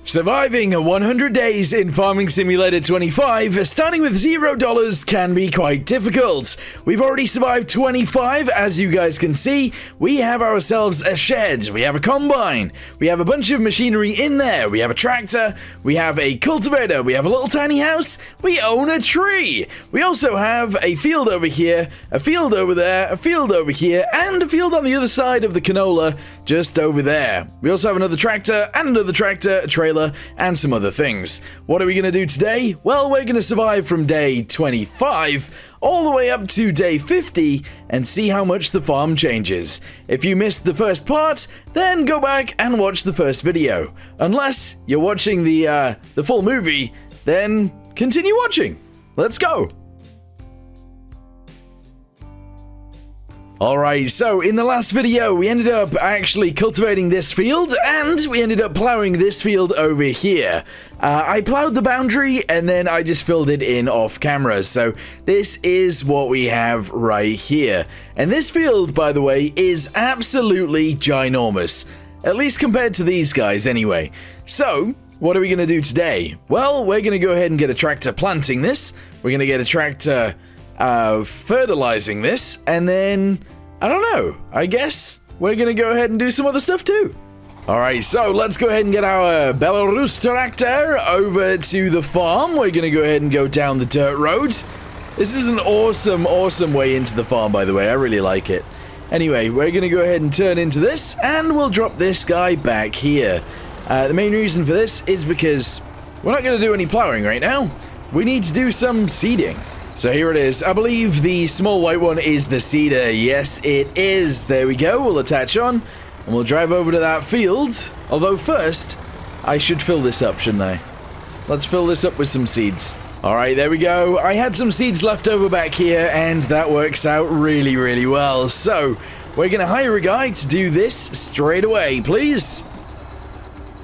Surviving 100 days in Farming Simulator 25, starting with $0 can be quite difficult. We've already survived 25, as you guys can see. We have ourselves a shed, we have a combine, we have a bunch of machinery in there, we have a tractor, we have a cultivator, we have a little tiny house, we own a tree. We also have a field over here, a field over there, a field over here, and a field on the other side of the canola, just over there. We also have another tractor, and another tractor, a trailer, and some other things. What are we going to do today? Well, we're going to survive from day 25 all the way up to day 50 and see how much the farm changes. If you missed the first part, then go back and watch the first video. Unless you're watching the full movie, then continue watching. Let's go. Alright, so in the last video, we ended up actually cultivating this field, and we ended up plowing this field over here. I plowed the boundary, and then I just filled it in off camera, so this is what we have right here. And this field, by the way, is absolutely ginormous. At least compared to these guys, anyway. So, what are we going to do today? Well, we're going to go ahead and get a tractor planting this. We're going to get a tractor fertilizing this, and then I don't know, I guess we're gonna go ahead and do some other stuff too. Alright, so let's go ahead and get our Belarus tractor over to the farm. We're gonna go ahead and go down the dirt road. This is an awesome way into the farm, by the way. I really like it. Anyway, we're gonna go ahead and turn into this, and we'll drop this guy back here. The main reason for this is because we're not gonna do any plowing right now. We need to do some seeding. So here it is. I believe the small white one is the seeder. Yes, it is. There we go. We'll attach on, and we'll drive over to that field. Although first, I should fill this up, shouldn't I? Let's fill this up with some seeds. Alright, there we go. I had some seeds left over back here, and that works out really well. So, we're going to hire a guy to do this straight away, please.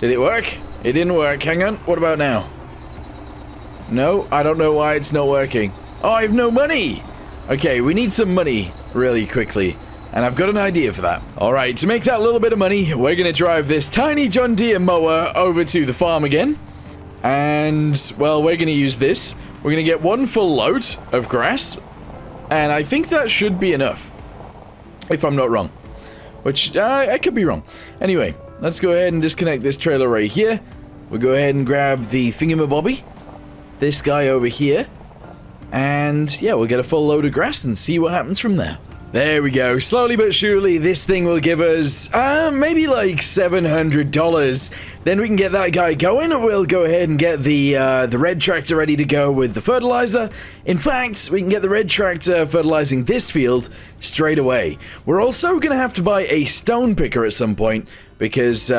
Did it work? It didn't work. Hang on. What about now? No, I don't know why it's not working. Oh, I have no money! Okay, we need some money really quickly, and I've got an idea for that. Alright, to make that little bit of money, we're going to drive this tiny John Deere mower over to the farm again. And, well, we're going to use this. We're going to get one full load of grass, and I think that should be enough, if I'm not wrong. Which, I could be wrong. Anyway, let's go ahead and disconnect this trailer right here. We'll go ahead and grab the thingamabobby, this guy over here. And yeah, we'll get a full load of grass and see what happens from there. There we go. Slowly but surely, this thing will give us maybe like $700. Then we can get that guy going. We'll go ahead and get the red tractor ready to go with the fertilizer. In fact, we can get the red tractor fertilizing this field straight away. We're also going to have to buy a stone picker at some point because,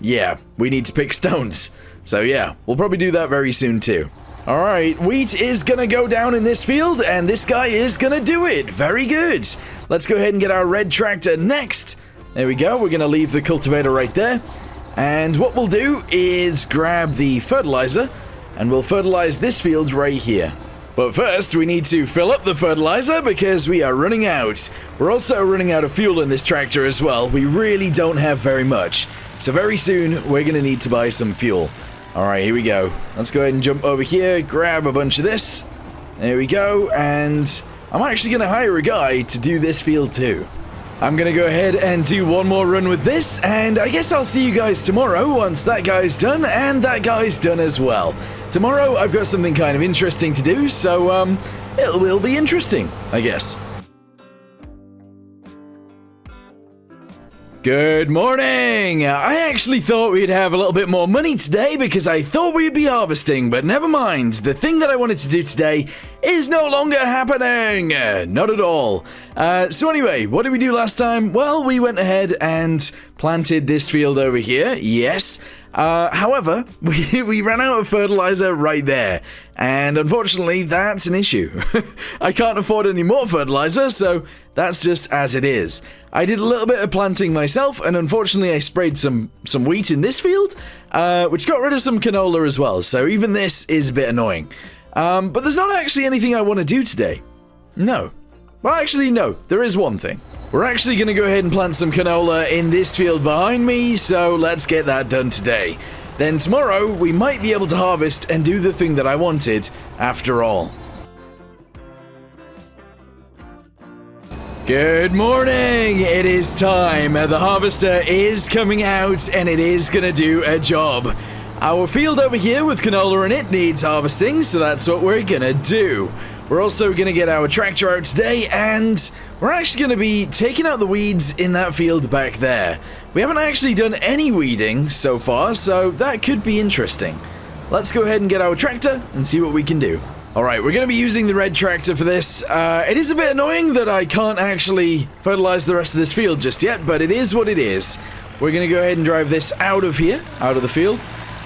yeah, we need to pick stones. So yeah, we'll probably do that very soon too. Alright, wheat is gonna go down in this field, and this guy is gonna do it. Very good. Let's go ahead and get our red tractor next. There we go. We're gonna leave the cultivator right there. And what we'll do is grab the fertilizer, and we'll fertilize this field right here. But first, we need to fill up the fertilizer because we are running out. We're also running out of fuel in this tractor as well. We really don't have very much. So very soon, we're gonna need to buy some fuel. Alright, here we go. Let's go ahead and jump over here, grab a bunch of this. There we go, and I'm actually going to hire a guy to do this field too. I'm going to go ahead and do one more run with this, and I guess I'll see you guys tomorrow once that guy's done, and that guy's done as well. Tomorrow, I've got something kind of interesting to do, so, it will be interesting, I guess. Good morning! I actually thought we'd have a little bit more money today because I thought we'd be harvesting, but never mind. The thing that I wanted to do today is no longer happening! Not at all. So anyway, what did we do last time? Well, we went ahead and planted this field over here, yes. However, we ran out of fertilizer right there, and unfortunately, that's an issue. I can't afford any more fertilizer, so that's just as it is. I did a little bit of planting myself, and unfortunately, I sprayed some wheat in this field, which got rid of some canola as well, so even this is a bit annoying. But there's not actually anything I want to do today. No. Well, actually, no. There is one thing. We're actually going to go ahead and plant some canola in this field behind me, so let's get that done today. then tomorrow we might be able to harvest and do the thing that I wanted after all. Good morning! It is time. The harvester is coming out and it is gonna do a job. Our field over here with canola in it needs harvesting, so that's what we're gonna do. We're also gonna get our tractor out today, and we're actually gonna be taking out the weeds in that field back there. We haven't actually done any weeding so far, so that could be interesting. Let's go ahead and get our tractor and see what we can do. Alright, we're going to be using the red tractor for this. It is a bit annoying that I can't actually fertilize the rest of this field just yet, but it is what it is. We're going to go ahead and drive this out of here, out of the field.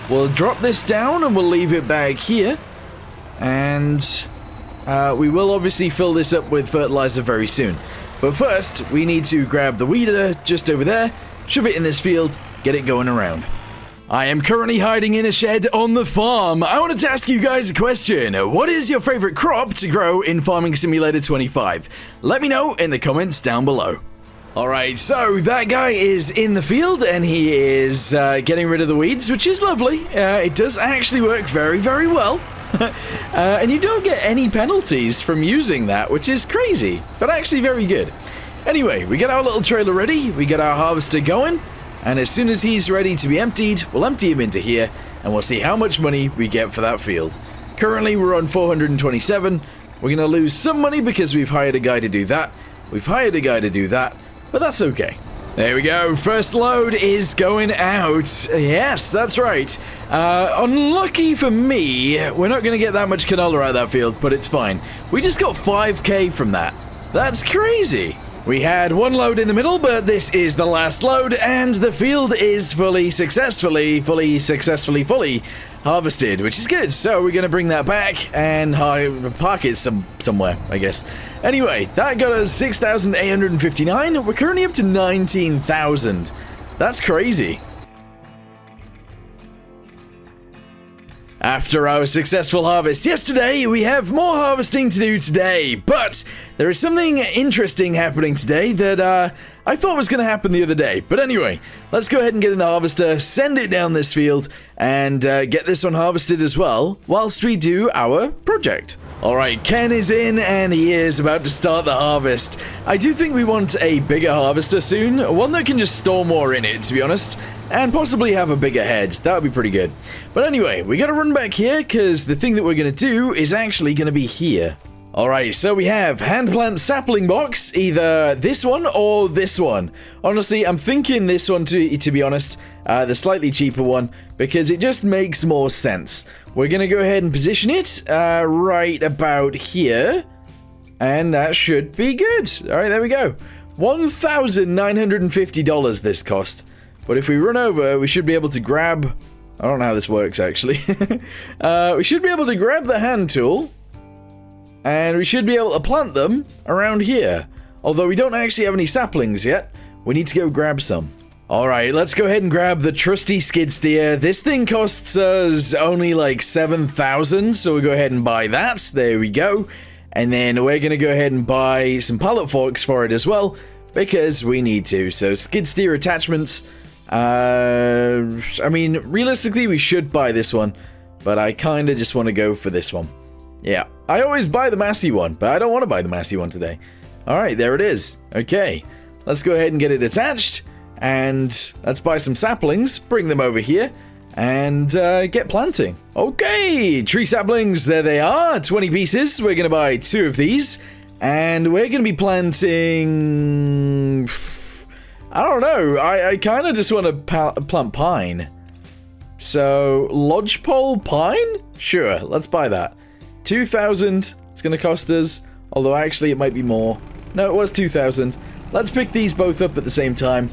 We'll drop this down and we'll leave it back here. And we will obviously fill this up with fertilizer very soon. But first, we need to grab the weeder just over there, shove it in this field, get it going around. I am currently hiding in a shed on the farm. I wanted to ask you guys a question. What is your favorite crop to grow in Farming Simulator 25? Let me know in the comments down below. Alright, so that guy is in the field and he is getting rid of the weeds, which is lovely. It does actually work very, very well. And you don't get any penalties from using that, which is crazy, but actually very good. Anyway, we get our little trailer ready, we get our harvester going. And as soon as he's ready to be emptied, we'll empty him into here, and we'll see how much money we get for that field. Currently, we're on 427. We're going to lose some money because we've hired a guy to do that. We've hired a guy to do that, but that's okay. There we go. First load is going out. Yes, that's right. Unlucky for me, we're not going to get that much canola out of that field, but it's fine. We just got 5k from that. That's crazy. We had one load in the middle, but this is the last load, and the field is fully successfully harvested, which is good. So we're going to bring that back and park it somewhere, I guess. Anyway, that got us 6,859. We're currently up to 19,000. That's crazy. After our successful harvest yesterday, we have more harvesting to do today, but there is something interesting happening today that I thought was going to happen the other day. But anyway, let's go ahead and get in the harvester, send it down this field, and get this one harvested as well, whilst we do our project. Alright, Ken is in, and he is about to start the harvest. I do think we want a bigger harvester soon, one that can just store more in it, to be honest. And possibly have a bigger head. That would be pretty good. But anyway, we gotta run back here because the thing that we're gonna do is actually gonna be here. Alright, so we have hand plant sapling box, either this one or this one. Honestly, I'm thinking this one to be honest, the slightly cheaper one, because it just makes more sense. We're gonna go ahead and position it right about here, and that should be good. Alright, there we go. $1,950 this cost. But if we run over, we should be able to grab... I don't know how this works, actually. We should be able to grab the hand tool. And we should be able to plant them around here. Although we don't actually have any saplings yet. We need to go grab some. Alright, let's go ahead and grab the trusty skid steer. This thing costs us only like 7,000. So we'll go ahead and buy that. There we go. And then we're going to go ahead and buy some pallet forks for it as well. Because we need to. So skid steer attachments... I mean, realistically, we should buy this one, but I kind of just want to go for this one. Yeah, I always buy the Massey one, but I don't want to buy the Massey one today. Alright, there it is. Okay, let's go ahead and get it attached, and let's buy some saplings, bring them over here, and get planting. Okay, tree saplings, there they are, 20 pieces. We're going to buy 2 of these, and we're going to be planting... I don't know, I kind of just want to plant pine. So, lodgepole pine? Sure, let's buy that. 2,000, it's going to cost us, although actually it might be more. No, it was 2,000. Let's pick these both up at the same time,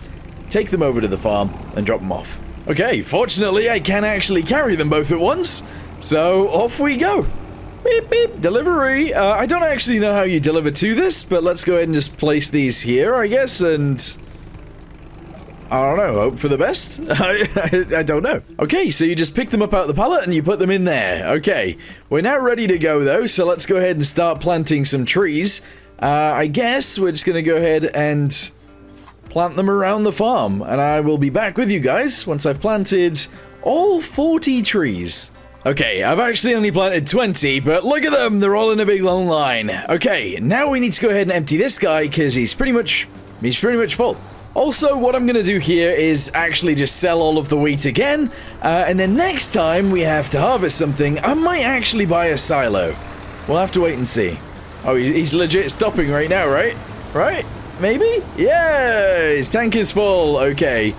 take them over to the farm, and drop them off. Okay, fortunately I can actually carry them both at once, so off we go. Beep, beep, delivery. I don't actually know how you deliver to this, but let's go ahead and just place these here, I guess, and... I don't know, hope for the best? I don't know. Okay, so you just pick them up out of the pallet and you put them in there. Okay, we're now ready to go though, so let's go ahead and start planting some trees. I guess we're just going to go ahead and plant them around the farm, and I will be back with you guys once I've planted All 40 trees. Okay, I've actually only planted 20, but look at them, they're all in a big long line. Okay, now we need to go ahead and empty this guy, because he's pretty much full. Also, what I'm going to do here is actually just sell all of the wheat again, and then next time we have to harvest something, I might actually buy a silo. We'll have to wait and see. Oh, he's legit stopping right now, right? Right? Maybe? Yeah, his tank is full. Okay,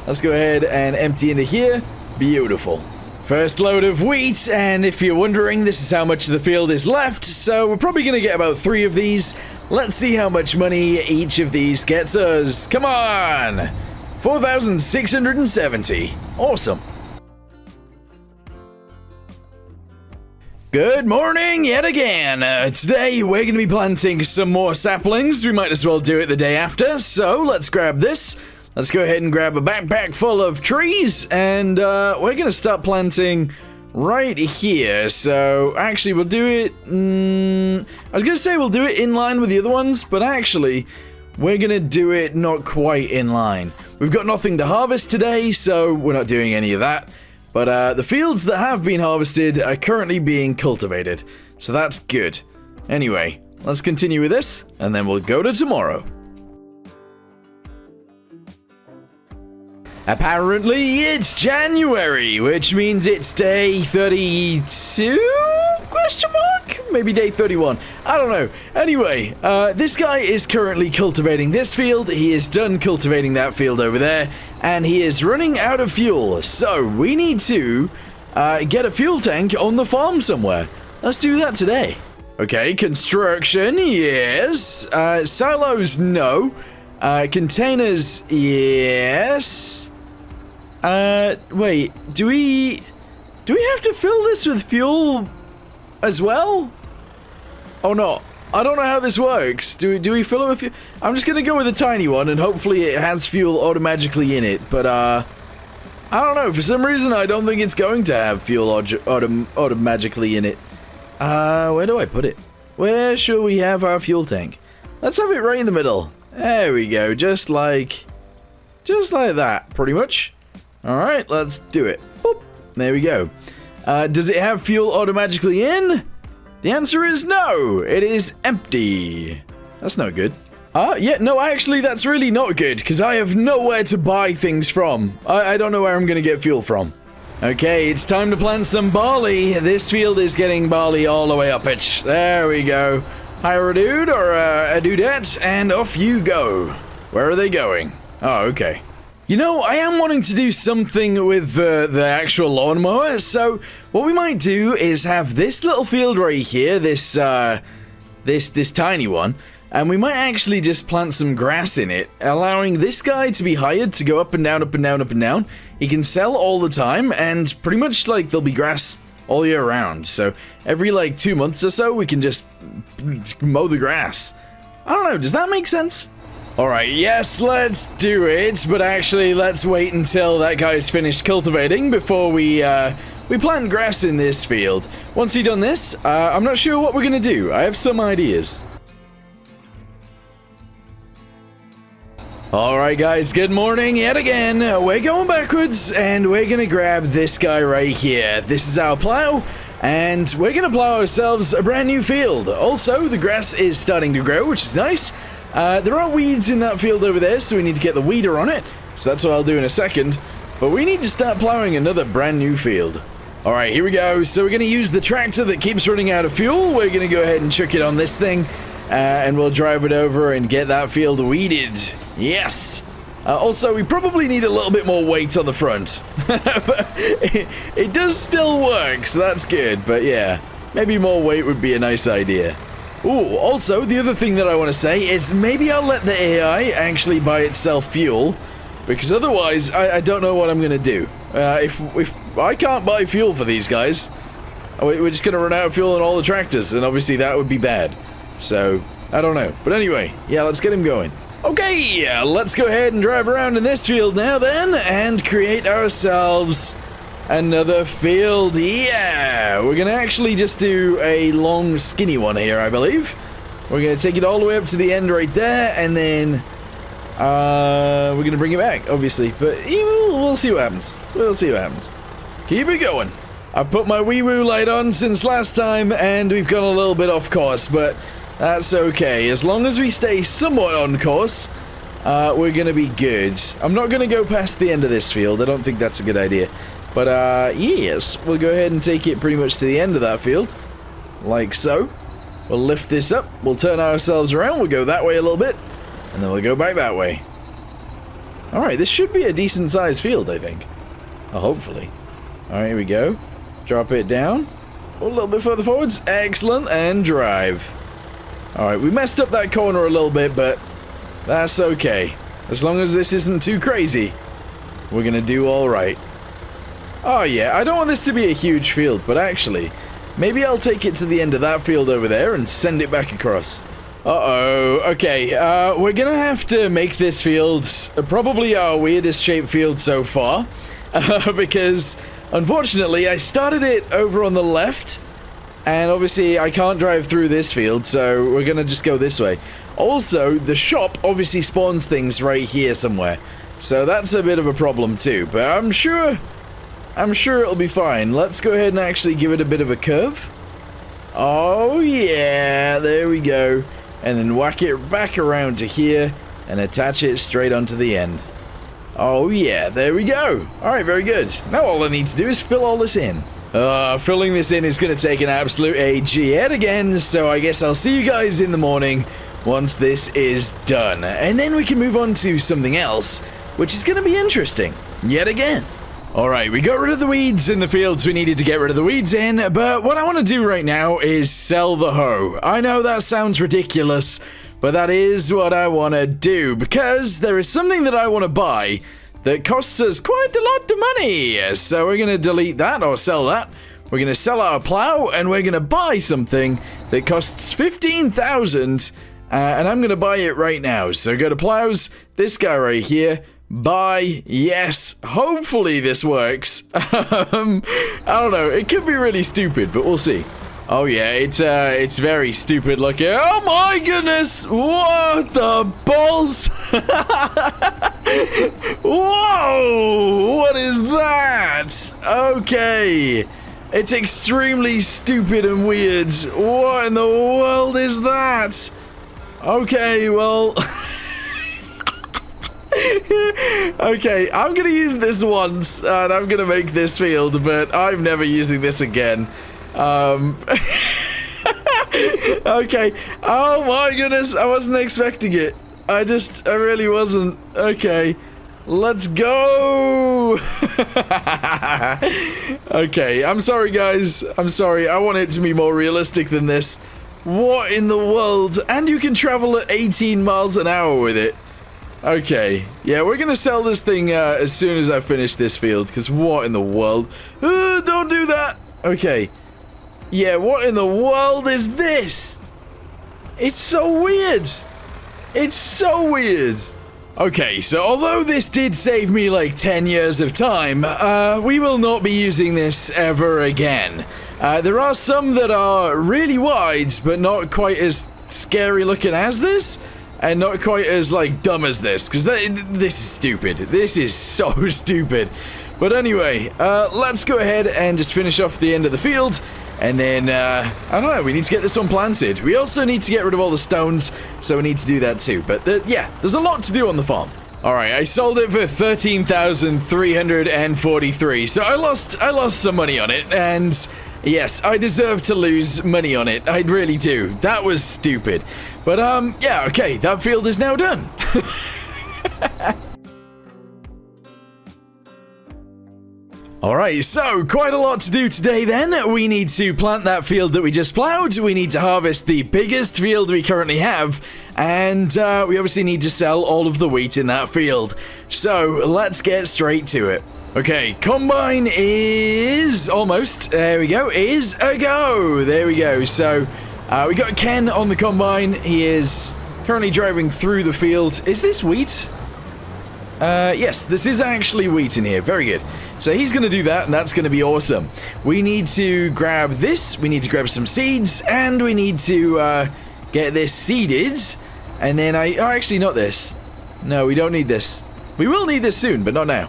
let's go ahead and empty into here. Beautiful. First load of wheat, and if you're wondering, this is how much of the field is left, so we're probably going to get about 3 of these. Let's see how much money each of these gets us. Come on! 4,670. Awesome. Good morning yet again. Today we're going to be planting some more saplings. We might as well do it the day after, so let's grab this. Let's go ahead and grab a backpack full of trees, and we're going to start planting right here. So, actually, we'll do it... I was going to say we'll do it in line with the other ones, but actually, we're going to do it not quite in line. We've got nothing to harvest today, so we're not doing any of that. But the fields that have been harvested are currently being cultivated, so that's good. Anyway, let's continue with this, and then we'll go to tomorrow. Apparently, it's January, which means it's day 32? Question mark? Maybe day 31. I don't know. Anyway, this guy is currently cultivating this field. He is done cultivating that field over there, and he is running out of fuel. So, we need to get a fuel tank on the farm somewhere. Let's do that today. Okay, construction, yes. Silos, no. Containers, yes. Wait, do we have to fill this with fuel as well? Or not? I don't know how this works. Do we fill it with fuel? I'm just gonna go with a tiny one, and hopefully it has fuel automatically in it, but, I don't know, for some reason I don't think it's going to have fuel automatically in it. Where do I put it? Where shall we have our fuel tank? Let's have it right in the middle. There we go, just like that, pretty much. Alright, let's do it. Boop. There we go. Does it have fuel automatically in? The answer is no, it is empty. That's no good. Yeah, no, actually, that's really not good, because I have nowhere to buy things from. I don't know where I'm going to get fuel from. Okay, it's time to plant some barley. This field is getting barley all the way up it. There we go. Hire a dude or a dudette, and off you go. Where are they going? Oh, okay. You know, I am wanting to do something with the actual lawnmower, so what we might do is have this little field right here, this tiny one, and we might actually just plant some grass in it, allowing this guy to be hired to go up and down, up and down, up and down. He can sell all the time, and pretty much, like, there'll be grass all year round, so every, like, 2 months or so, we can just mow the grass. I don't know, does that make sense? Alright, yes, let's do it, but actually, let's wait until that guy's finished cultivating before we plant grass in this field. Once we've done this, I'm not sure what we're gonna do. I have some ideas. Alright guys, good morning yet again. We're going backwards, and we're gonna grab this guy right here. This is our plow, and we're gonna plow ourselves a brand new field. Also, the grass is starting to grow, which is nice. There are weeds in that field over there, so we need to get the weeder on it. So that's what I'll do in a second. But we need to start plowing another brand new field. Alright, here we go. So we're going to use the tractor that keeps running out of fuel. We're going to go ahead and chuck it on this thing. And we'll drive it over and get that field weeded. Yes! Also, we probably need a little bit more weight on the front. But it does still work, so that's good. But yeah, maybe more weight would be a nice idea. Ooh, also, the other thing that I want to say is maybe I'll let the AI actually buy itself fuel, because otherwise, I don't know what I'm going to do. If I can't buy fuel for these guys, we're just going to run out of fuel on all the tractors, and obviously that would be bad. So, I don't know. But anyway, yeah, let's get him going. Okay, let's go ahead and drive around in this field now then, and create ourselves another field. Yeah, we're gonna actually just do a long skinny one here, I believe. We're gonna take it all the way up to the end right there, and then we're gonna bring it back, obviously, but we'll see what happens. We'll see what happens. Keep it going. I've put my wee-woo light on since last time, and we've gone a little bit off course, but that's okay. As long as we stay somewhat on course, we're gonna be good. I'm not gonna go past the end of this field. I don't think that's a good idea. But, yes, we'll go ahead and take it pretty much to the end of that field. Like so. We'll lift this up, we'll turn ourselves around, we'll go that way a little bit, and then we'll go back that way. Alright, this should be a decent sized field, I think. Oh, hopefully. Alright, here we go. Drop it down. A little bit further forwards. Excellent, and drive. Alright, we messed up that corner a little bit, but that's okay. As long as this isn't too crazy, we're gonna do alright. Oh yeah, I don't want this to be a huge field, but actually, maybe I'll take it to the end of that field over there and send it back across. Uh-oh, okay, we're gonna have to make this field probably our weirdest shaped field so far, because unfortunately I started it over on the left, and obviously I can't drive through this field, so we're gonna just go this way. Also, the shop obviously spawns things right here somewhere, so that's a bit of a problem too, but I'm sure it'll be fine. Let's go ahead and actually give it a bit of a curve. Oh yeah, there we go. And then whack it back around to here and attach it straight onto the end. Oh yeah, there we go. Alright, very good. Now all I need to do is fill all this in. Filling this in is going to take an absolute age yet again, so I guess I'll see you guys in the morning once this is done. And then we can move on to something else, which is going to be interesting yet again. Alright, we got rid of the weeds in the fields we needed to get rid of the weeds in, but what I want to do right now is sell the hoe. I know that sounds ridiculous, but that is what I want to do, because there is something that I want to buy that costs us quite a lot of money. So we're going to delete that or sell that. We're going to sell our plow, and we're going to buy something that costs 15,000, and I'm going to buy it right now. So go to plows, this guy right here. Buy. Yes, hopefully this works. I don't know, it could be really stupid, but we'll see. Oh yeah, it's very stupid looking. Oh my goodness, what the balls? Whoa, what is that? Okay, it's extremely stupid and weird. What in the world is that? Okay, well... Okay, I'm gonna use this once, and I'm gonna make this field, but I'm never using this again. Okay, oh my goodness, I wasn't expecting it. I really wasn't. Okay, let's go! Okay, I'm sorry guys, I'm sorry, I want it to be more realistic than this. What in the world? And you can travel at 18 miles an hour with it. Okay, yeah, we're gonna sell this thing as soon as I finish this field, because what in the world? Don't do that! Okay. Yeah, what in the world is this? It's so weird! It's so weird! Okay, so although this did save me like 10 years of time, we will not be using this ever again. There are some that are really wide, but not quite as scary looking as this. And not quite as, like, dumb as this, because this is stupid. This is so stupid. But anyway, let's go ahead and just finish off the end of the field, and then, I don't know, we need to get this one planted. We also need to get rid of all the stones, so we need to do that too. But, yeah, there's a lot to do on the farm. Alright, I sold it for 13,343, so I lost some money on it, and... yes, I deserve to lose money on it. I really do. That was stupid. But, yeah, okay, that field is now done. Alright, so quite a lot to do today then. We need to plant that field that we just plowed. We need to harvest the biggest field we currently have. And, we obviously need to sell all of the wheat in that field. So, let's get straight to it. Okay, combine is almost, there we go, is a go. There we go. So, we got Ken on the combine. He is currently driving through the field. Is this wheat? Yes, this is actually wheat in here. Very good. So he's going to do that, and that's going to be awesome. We need to grab this. We need to grab some seeds, and we need to get this seeded. And then oh, actually not this. No, we don't need this. We will need this soon, but not now.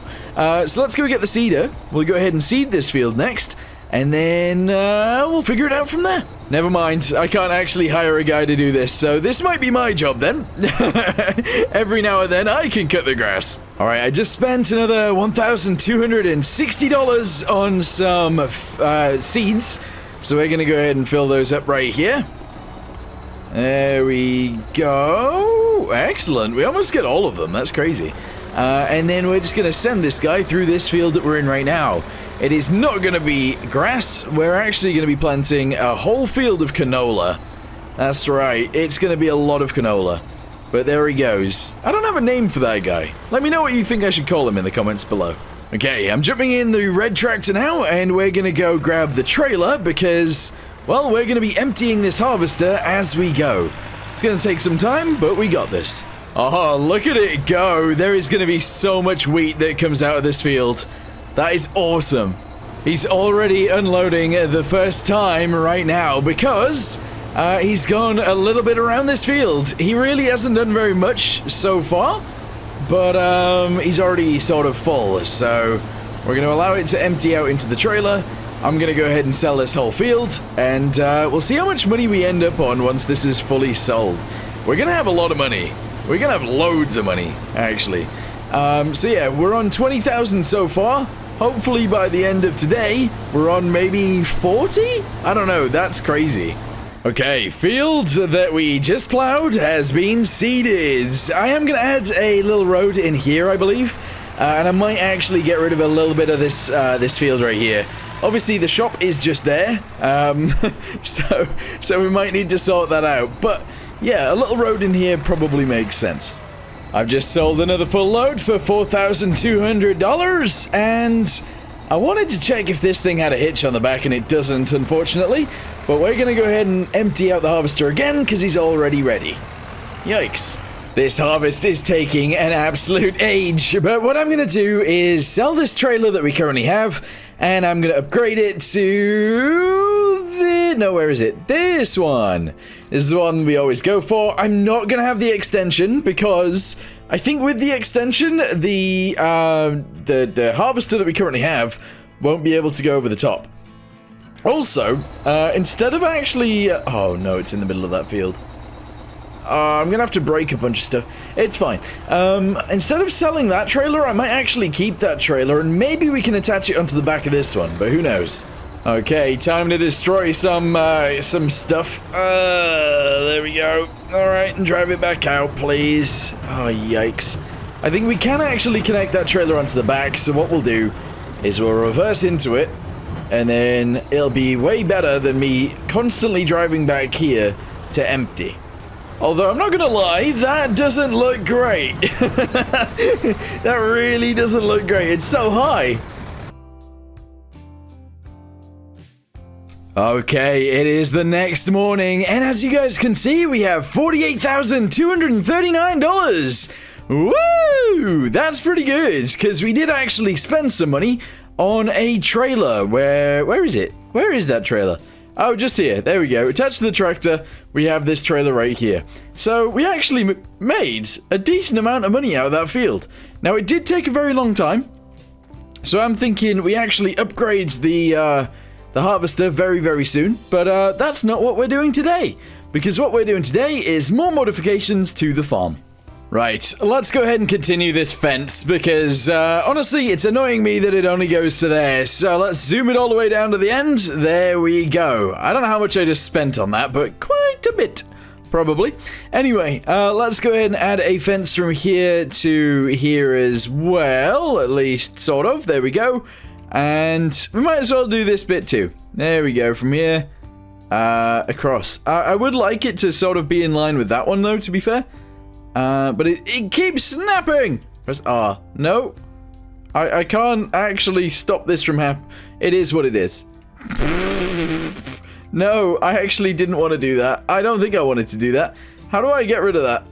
So let's go get the seeder. We'll go ahead and seed this field next, and then we'll figure it out from there. Never mind, I can't actually hire a guy to do this, so this might be my job then. Every now and then I can cut the grass. Alright, I just spent another $1,260 on some seeds, so we're going to go ahead and fill those up right here. There we go. Excellent, we almost get all of them, that's crazy. And then we're just going to send this guy through this field that we're in right now. It is not going to be grass. We're actually going to be planting a whole field of canola. That's right. It's going to be a lot of canola. But there he goes. I don't have a name for that guy. Let me know what you think I should call him in the comments below. Okay, I'm jumping in the red tractor now, and we're going to go grab the trailer because, well, we're going to be emptying this harvester as we go. It's going to take some time, but we got this. Oh, look at it go. There is going to be so much wheat that comes out of this field. That is awesome. He's already unloading the first time right now because he's gone a little bit around this field. He really hasn't done very much so far, but he's already sort of full. So we're going to allow it to empty out into the trailer. I'm going to go ahead and sell this whole field, and we'll see how much money we end up on once this is fully sold. We're going to have a lot of money. We're going to have loads of money, actually. So yeah, we're on 20,000 so far. Hopefully by the end of today, we're on maybe 40? I don't know, that's crazy. Okay, field that we just plowed has been seeded. I am going to add a little road in here, I believe. And I might actually get rid of a little bit of this this field right here. Obviously, the shop is just there. So we might need to sort that out. But yeah, a little road in here probably makes sense. I've just sold another full load for $4,200, and I wanted to check if this thing had a hitch on the back, and it doesn't, unfortunately. But we're going to go ahead and empty out the harvester again, because he's already ready. Yikes. This harvest is taking an absolute age, but what I'm going to do is sell this trailer that we currently have, and I'm going to upgrade it to no, where is it? This one. This is the one we always go for. I'm not going to have the extension because I think with the extension, the harvester that we currently have won't be able to go over the top. Also, instead of actually... oh, no, it's in the middle of that field. I'm going to have to break a bunch of stuff. It's fine. Instead of selling that trailer, I might actually keep that trailer, and maybe we can attach it onto the back of this one, but who knows? Okay, time to destroy some stuff. There we go. Alright, and drive it back out, please. Oh, yikes. I think we can actually connect that trailer onto the back, so what we'll do is we'll reverse into it, and then it'll be way better than me constantly driving back here to empty. Although, I'm not gonna lie, that doesn't look great. That really doesn't look great. It's so high. Okay, it is the next morning, and as you guys can see, we have $48,239. Woo! That's pretty good, because we did actually spend some money on a trailer. Where is it? Where is that trailer? Oh, just here. There we go. Attached to the tractor, we have this trailer right here. So, we actually made a decent amount of money out of that field. Now, it did take a very long time, so I'm thinking we actually upgrade the harvester very, very soon. But that's not what we're doing today, because what we're doing today is more modifications to the farm. Right, let's go ahead and continue this fence, because honestly, it's annoying me that it only goes to there. So let's zoom it all the way down to the end. There we go. I don't know how much I just spent on that, but quite a bit, probably. Anyway, let's go ahead and add a fence from here to here as well, at least sort of. There we go. And we might as well do this bit too. There we go, from here across. I would like it to sort of be in line with that one though, to be fair. But it keeps snapping. Press R. No. I can't actually stop this from happening. It is what it is. No, I actually didn't want to do that. I don't think I wanted to do that. How do I get rid of that?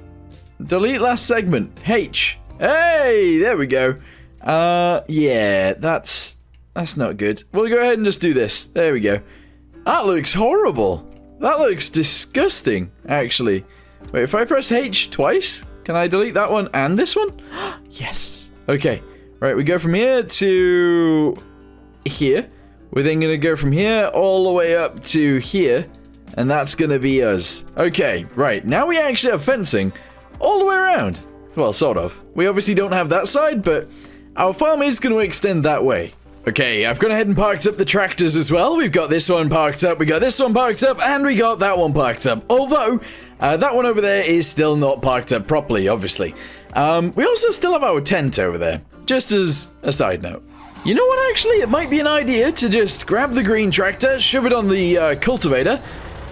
Delete last segment. H. Hey, there we go. Yeah, that's not good. We'll go ahead and just do this. There we go. That looks horrible. That looks disgusting, actually. Wait, if I press H twice, can I delete that one and this one? Yes. Okay. Right, we go from here to here. We're then going to go from here all the way up to here. And that's going to be us. Okay, right. Now we actually have fencing all the way around. Well, sort of. We obviously don't have that side, but our farm is going to extend that way. Okay, I've gone ahead and parked up the tractors as well. We've got this one parked up, we got this one parked up, and we got that one parked up. Although, that one over there is still not parked up properly, obviously. We also still have our tent over there, just as a side note. You know what, actually? It might be an idea to just grab the green tractor, shove it on the cultivator,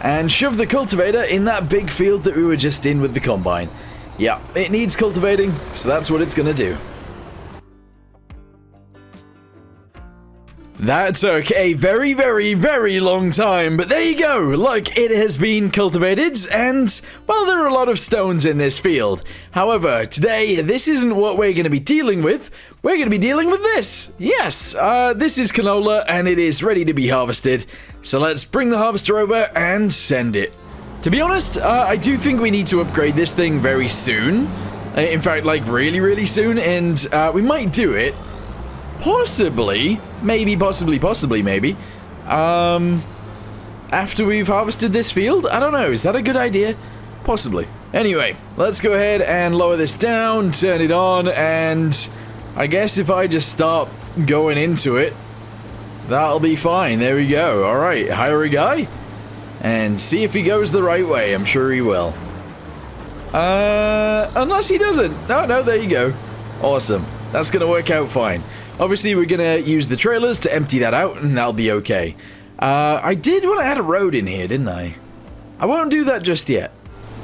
and shove the cultivator in that big field that we were just in with the combine. Yeah, it needs cultivating, so that's what it's gonna do. That took a very, very, very long time, but there you go. Look, it has been cultivated, and, well, there are a lot of stones in this field. However, today, this isn't what we're going to be dealing with. We're going to be dealing with this. Yes, this is canola, and it is ready to be harvested. So let's bring the harvester over and send it. To be honest, I do think we need to upgrade this thing very soon. In fact, like, really, really soon, and we might do it. Possibly, maybe, possibly, maybe. After we've harvested this field? I don't know, is that a good idea? Possibly. Anyway, let's go ahead and lower this down, turn it on, and I guess if I just start going into it, that'll be fine. There we go. Alright, hire a guy, and see if he goes the right way. I'm sure he will. Unless he doesn't. No, there you go. Awesome. That's gonna work out fine. Obviously, we're gonna use the trailers to empty that out, and that'll be okay. I did want to add a road in here, didn't I? I won't do that just yet.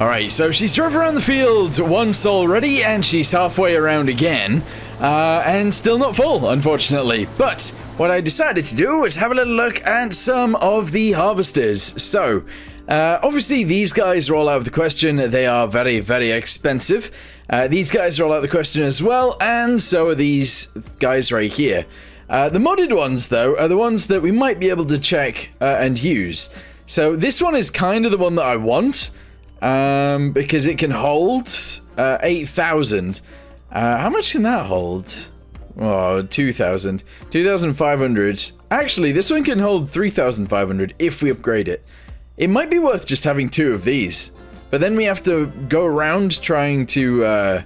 Alright, so she's drove around the field once already, and she's halfway around again. And still not full, unfortunately. But what I decided to do was have a little look at some of the harvesters. So, obviously, these guys are all out of the question. They are very, very expensive. These guys are all out of the question as well, and so are these guys right here. The modded ones, though, are the ones that we might be able to check and use. So this one is kind of the one that I want, because it can hold 8,000. How much can that hold? Oh, 2,000. 2,500. Actually, this one can hold 3,500 if we upgrade it. It might be worth just having two of these. But then we have to go around trying to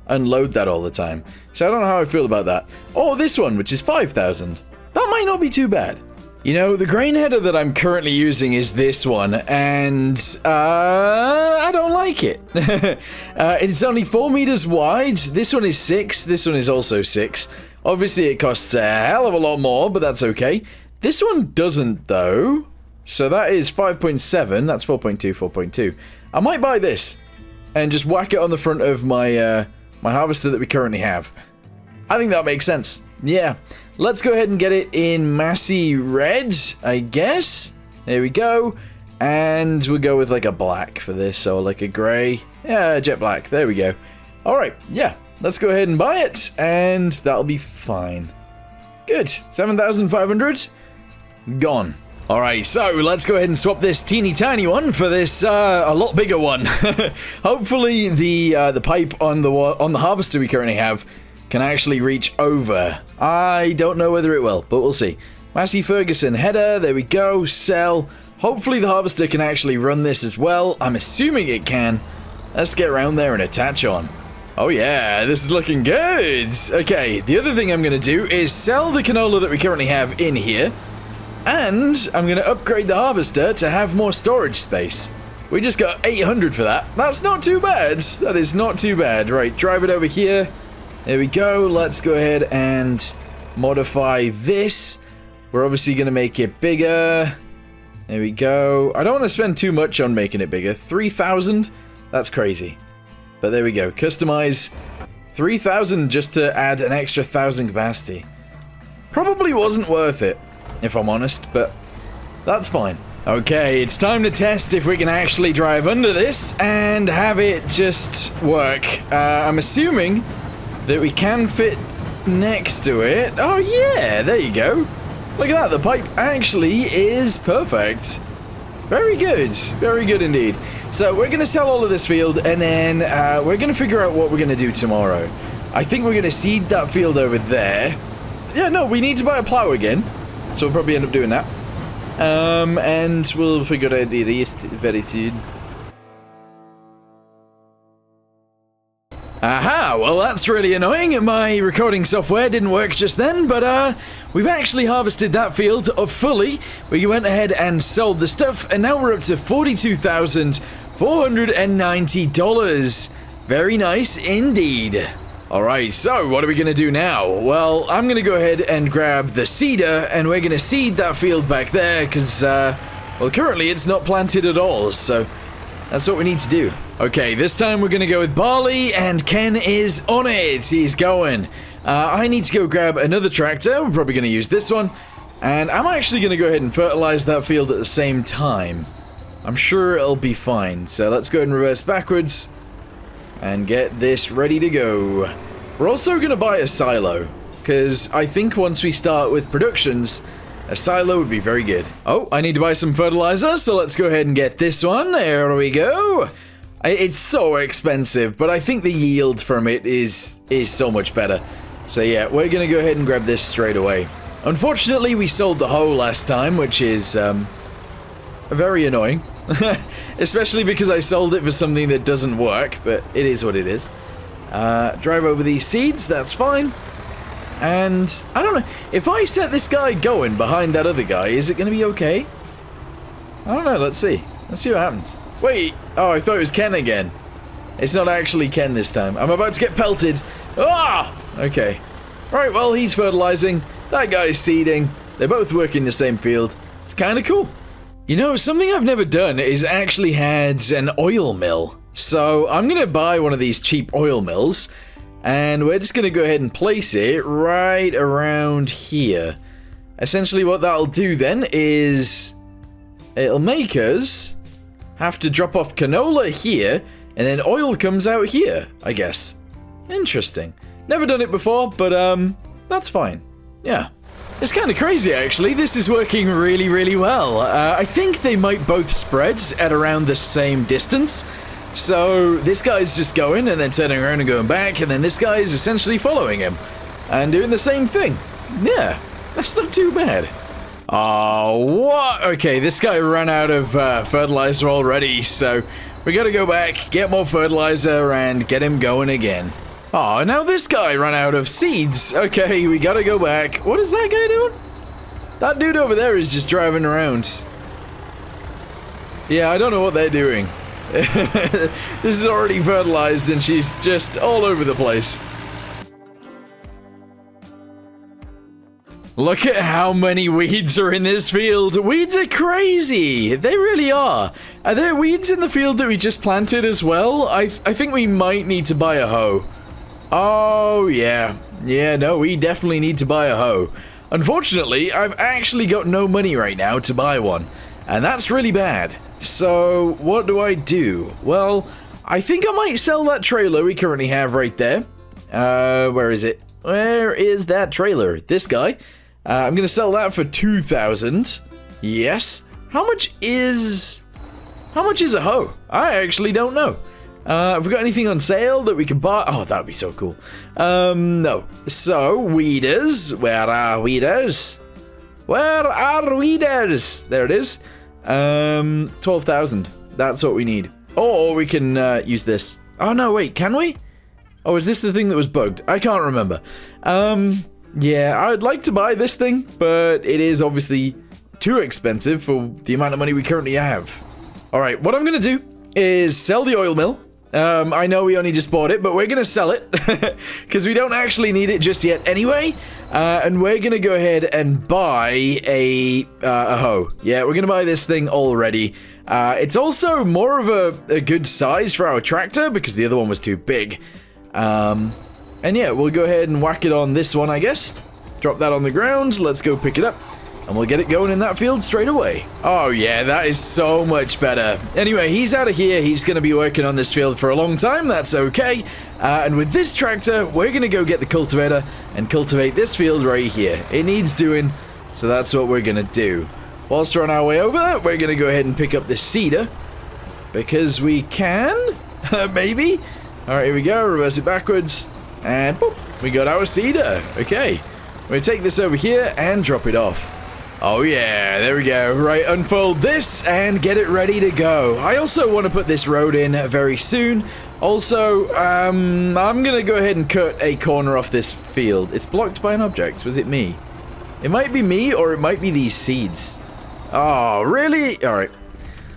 unload that all the time. So I don't know how I feel about that. Oh, this one, which is 5,000. That might not be too bad. You know, the grain header that I'm currently using is this one, and I don't like it. It's only 4 meters wide. This one is 6. This one is also 6. Obviously, it costs a hell of a lot more, but that's okay. This one doesn't, though. So that is 5.7. That's 4.2, 4.2. I might buy this and just whack it on the front of my my harvester that we currently have. I think that makes sense. Yeah. Let's go ahead and get it in Massey Red, I guess. There we go. And we'll go with like a black for this, or like a grey. Yeah, jet black. There we go. Alright, yeah. Let's go ahead and buy it, and that'll be fine. Good. 7,500. Gone. Alright, so let's go ahead and swap this teeny tiny one for this a lot bigger one. Hopefully the pipe on the harvester we currently have can actually reach over. I don't know whether it will, but we'll see. Massey Ferguson header, there we go, sell. Hopefully the harvester can actually run this as well. I'm assuming it can. Let's get around there and attach on. Oh yeah, this is looking good. Okay, the other thing I'm going to do is sell the canola that we currently have in here. And I'm going to upgrade the harvester to have more storage space. We just got 800 for that. That's not too bad. That is not too bad. Right, drive it over here. There we go. Let's go ahead and modify this. We're obviously going to make it bigger. There we go. I don't want to spend too much on making it bigger. 3,000? That's crazy. But there we go. Customize 3,000 just to add an extra 1,000 capacity. Probably wasn't worth it, if I'm honest, but that's fine. Okay, it's time to test if we can actually drive under this and have it just work. I'm assuming that we can fit next to it. Oh yeah, there you go. Look at that, the pipe actually is perfect. Very good indeed. So we're going to sell all of this field, and then we're going to figure out what we're going to do tomorrow. I think we're going to seed that field over there. Yeah, no, we need to buy a plow again. So we'll probably end up doing that. And we'll figure out the rest very soon. Aha, well that's really annoying. My recording software didn't work just then, but we've actually harvested that field up fully. We went ahead and sold the stuff, and now we're up to $42,490. Very nice indeed. Alright, so what are we going to do now? Well, I'm going to go ahead and grab the seeder, and we're going to seed that field back there, because, well, currently it's not planted at all, so that's what we need to do. Okay, this time we're going to go with barley, and Ken is on it. He's going. I need to go grab another tractor. We're probably going to use this one, and I'm actually going to go ahead and fertilize that field at the same time. I'm sure it'll be fine, so let's go ahead and reverse backwards and get this ready to go. We're also going to buy a silo, because I think once we start with productions, a silo would be very good. Oh, I need to buy some fertilizer, so let's go ahead and get this one. There we go. It's so expensive, but I think the yield from it is so much better. So yeah, we're going to go ahead and grab this straight away. Unfortunately, we sold the hoe last time, which is very annoying. Especially because I sold it for something that doesn't work, but it is what it is. Drive over these seeds, that's fine. And I don't know, if I set this guy going behind that other guy, is it going to be okay? I don't know, let's see. Let's see what happens. Wait, oh, I thought it was Ken again. It's not actually Ken this time. I'm about to get pelted. Ah! Okay. Right, well, he's fertilizing. That guy's seeding. They both work in the same field. It's kind of cool. You know, something I've never done is actually had an oil mill. So I'm going to buy one of these cheap oil mills, and we're just going to go ahead and place it right around here. Essentially what that'll do then is it'll make us have to drop off canola here, and then oil comes out here, I guess. Interesting. Never done it before, but that's fine. Yeah. It's kind of crazy, actually. This is working really, really well. I think they might both spread at around the same distance. So this guy's just going and then turning around and going back, and then this guy is essentially following him and doing the same thing. Yeah, that's not too bad. Oh, what? Okay, this guy ran out of fertilizer already, so we gotta go back, get more fertilizer, and get him going again. Oh, now this guy ran out of seeds. Okay, we gotta go back. What is that guy doing? That dude over there is just driving around. Yeah, I don't know what they're doing. This is already fertilized and she's just all over the place. Look at how many weeds are in this field. Weeds are crazy. They really are. Are there weeds in the field that we just planted as well? I think we might need to buy a hoe. Oh, yeah. Yeah, no, we definitely need to buy a hoe. Unfortunately, I've actually got no money right now to buy one, and that's really bad. So, what do I do? Well, I think I might sell that trailer we currently have right there. Where is it? Where is that trailer? This guy. I'm gonna sell that for 2,000. Yes. How much is a hoe? I actually don't know. Have we got anything on sale that we can buy? Oh, that would be so cool. No. So, weeders. Where are weeders? Where are weeders? There it is. 12,000. That's what we need. Or we can use this. Oh, no, wait. Can we? Oh, is this the thing that was bugged? I can't remember. Yeah, I'd like to buy this thing, but it is obviously too expensive for the amount of money we currently have. Alright, what I'm going to do is sell the oil mill. I know we only just bought it, but we're going to sell it because we don't actually need it just yet anyway. And we're going to go ahead and buy a hoe. Yeah, we're going to buy this thing already. It's also more of a good size for our tractor because the other one was too big. And yeah, we'll go ahead and whack it on this one, I guess. Drop that on the ground. Let's go pick it up. And we'll get it going in that field straight away. Oh yeah, that is so much better. Anyway, he's out of here. He's going to be working on this field for a long time. That's okay. And with this tractor, we're going to go get the cultivator and cultivate this field right here. It needs doing, so that's what we're going to do. Whilst we're on our way over, we're going to go ahead and pick up the seeder. Because we can? Maybe? Alright, here we go. Reverse it backwards. And boop, we got our seeder. Okay, we're going to take this over here and drop it off. Oh yeah, there we go. Right, unfold this and get it ready to go. I also want to put this road in very soon. Also, I'm going to go ahead and cut a corner off this field. It's blocked by an object. Was it me? It might be me, or it might be these seeds. Oh, really? Alright.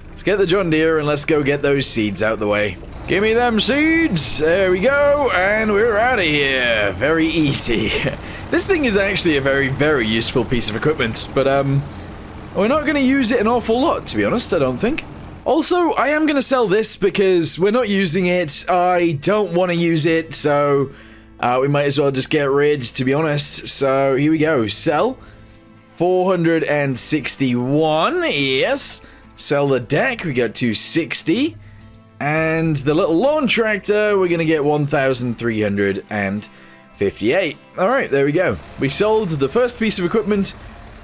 Let's get the John Deere and let's go get those seeds out the way. Give me them seeds. There we go. And we're out of here. Very easy. This thing is actually a very, very useful piece of equipment. But, we're not going to use it an awful lot, to be honest, I don't think. Also, I am going to sell this because we're not using it. I don't want to use it, so we might as well just get rid, to be honest. So, here we go. Sell. 461. Yes. Sell the deck. We got 260. And the little lawn tractor, we're going to get 1,358. Alright, there we go. We sold the first piece of equipment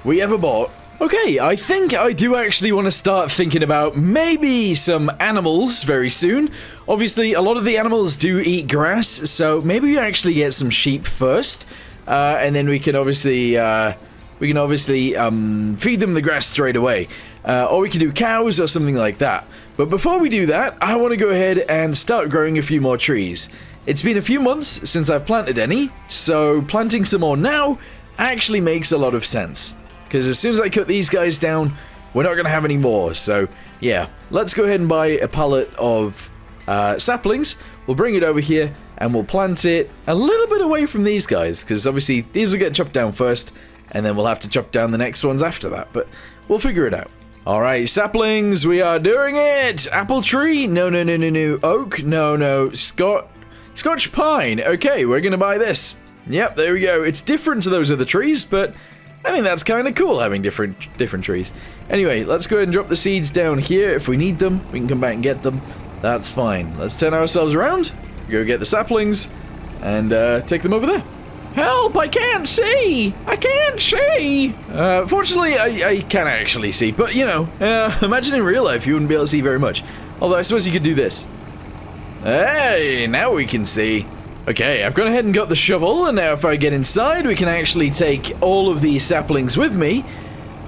we ever bought. Okay, I think I do actually want to start thinking about maybe some animals very soon. Obviously, a lot of the animals do eat grass, so maybe we actually get some sheep first, and then we can obviously feed them the grass straight away. Or we can do cows or something like that. But before we do that, I want to go ahead and start growing a few more trees. It's been a few months since I've planted any, so planting some more now actually makes a lot of sense. Because as soon as I cut these guys down, we're not going to have any more. So, yeah, let's go ahead and buy a pallet of saplings. We'll bring it over here, and we'll plant it a little bit away from these guys. Because obviously, these will get chopped down first, and then we'll have to chop down the next ones after that. But we'll figure it out. Alright, saplings, we are doing it! Apple tree? No. Oak? No. Scotch pine. Okay, we're going to buy this. Yep, there we go. It's different to those other trees, but I think that's kind of cool having different trees. Anyway, let's go ahead and drop the seeds down here. If we need them, we can come back and get them. That's fine. Let's turn ourselves around, go get the saplings, and take them over there. Help! I can't see! I can't see! Fortunately, I can actually see, but you know, imagine in real life you wouldn't be able to see very much. Although I suppose you could do this. Hey, now we can see. Okay, I've gone ahead and got the shovel, and now if I get inside, we can actually take all of these saplings with me,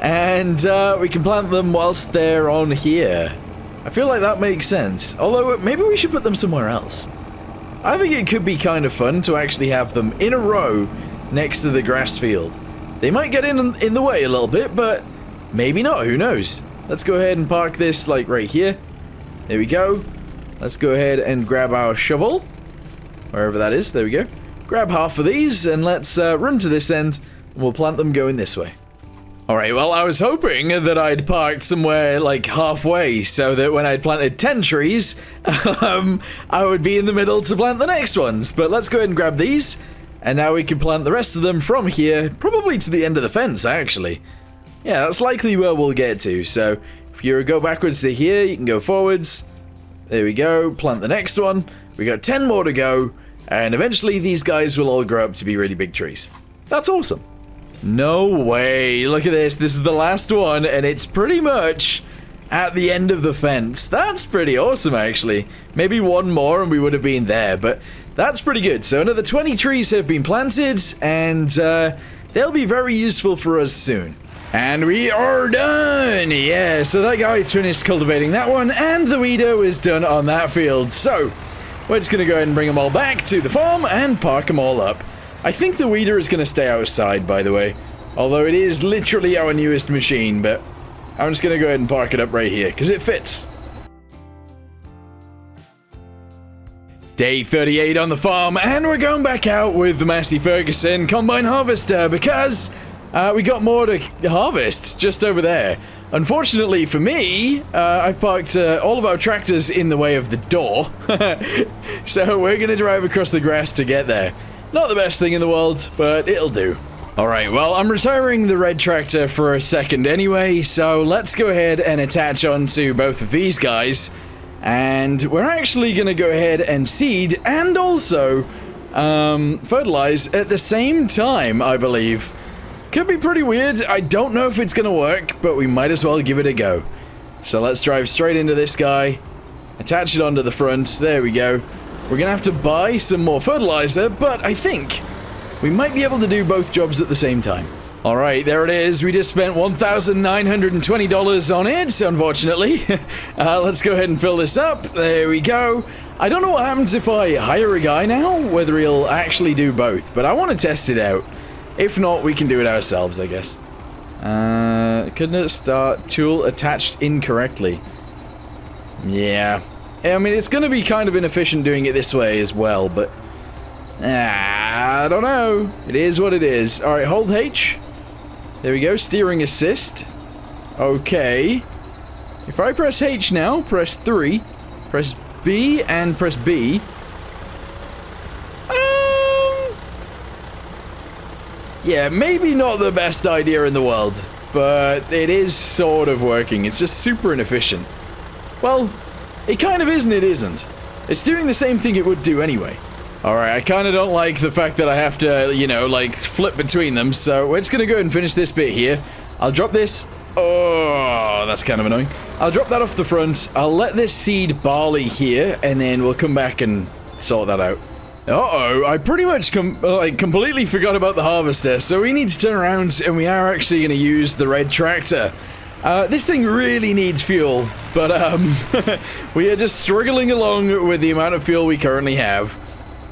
and we can plant them whilst they're on here. I feel like that makes sense, although maybe we should put them somewhere else. I think it could be kind of fun to actually have them in a row next to the grass field. They might get in the way a little bit, but maybe not, who knows. Let's go ahead and park this like right here. There we go. Let's go ahead and grab our shovel. Wherever that is, there we go. Grab half of these and let's run to this end and we'll plant them going this way. Alright, well I was hoping that I'd parked somewhere like halfway so that when I'd planted 10 trees, I would be in the middle to plant the next ones. But let's go ahead and grab these and now we can plant the rest of them from here, probably to the end of the fence actually. Yeah, that's likely where we'll get to. So if you go backwards to here, you can go forwards. There we go, plant the next one. We got 10 more to go. And eventually these guys will all grow up to be really big trees. That's awesome. No way. Look at this. This is the last one, and it's pretty much at the end of the fence. That's pretty awesome, actually. Maybe one more and we would have been there, but that's pretty good. So another 20 trees have been planted, and they'll be very useful for us soon. And we are done! Yeah, so that guy's finished cultivating that one, and the weeder is done on that field. So we're just going to go ahead and bring them all back to the farm and park them all up. I think the weeder is going to stay outside, by the way. Although it is literally our newest machine, but I'm just going to go ahead and park it up right here, because it fits. Day 38 on the farm, and we're going back out with the Massey Ferguson Combine Harvester, because we got more to harvest just over there. Unfortunately for me, I've parked all of our tractors in the way of the door. So we're going to drive across the grass to get there. Not the best thing in the world, but it'll do. Alright, well, I'm retiring the red tractor for a second anyway, so let's go ahead and attach onto both of these guys. And we're actually going to go ahead and seed and also fertilize at the same time, I believe. Could be pretty weird. I don't know if it's going to work, but we might as well give it a go. So let's drive straight into this guy. Attach it onto the front. There we go. we're gonna have to buy some more fertilizer, but I think we might be able to do both jobs at the same time. Alright, there it is. We just spent $1,920 on it, unfortunately. Let's go ahead and fill this up. There we go. I don't know what happens if I hire a guy now, whether he'll actually do both, but I want to test it out. If not, we can do it ourselves, I guess. Couldn't it start tool attached incorrectly? Yeah. I mean, it's going to be kind of inefficient doing it this way as well, but I don't know. It is what it is. Alright, hold H. There we go, steering assist. Okay. If I press H now, press 3, press B, and press B. Yeah, maybe not the best idea in the world, but it is sort of working. It's just super inefficient. Well, it kind of is and it isn't. It's doing the same thing it would do anyway. Alright, I kind of don't like the fact that I have to, you know, like, flip between them, so we're just going to go ahead and finish this bit here. I'll drop this. Oh, that's kind of annoying. I'll drop that off the front. I'll let this seed barley here, and then we'll come back and sort that out. Uh-oh, I pretty much completely forgot about the harvester, so we need to turn around, and we are actually going to use the red tractor. This thing really needs fuel, but, we are just struggling along with the amount of fuel we currently have.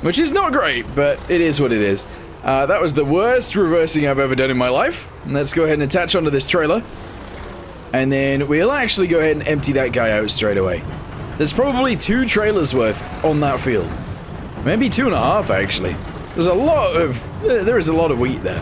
Which is not great, but it is what it is. That was the worst reversing I've ever done in my life. Let's go ahead and attach onto this trailer. And then we'll actually go ahead and empty that guy out straight away. There's probably 2 trailers worth on that field. Maybe 2.5 actually. There is a lot of wheat there.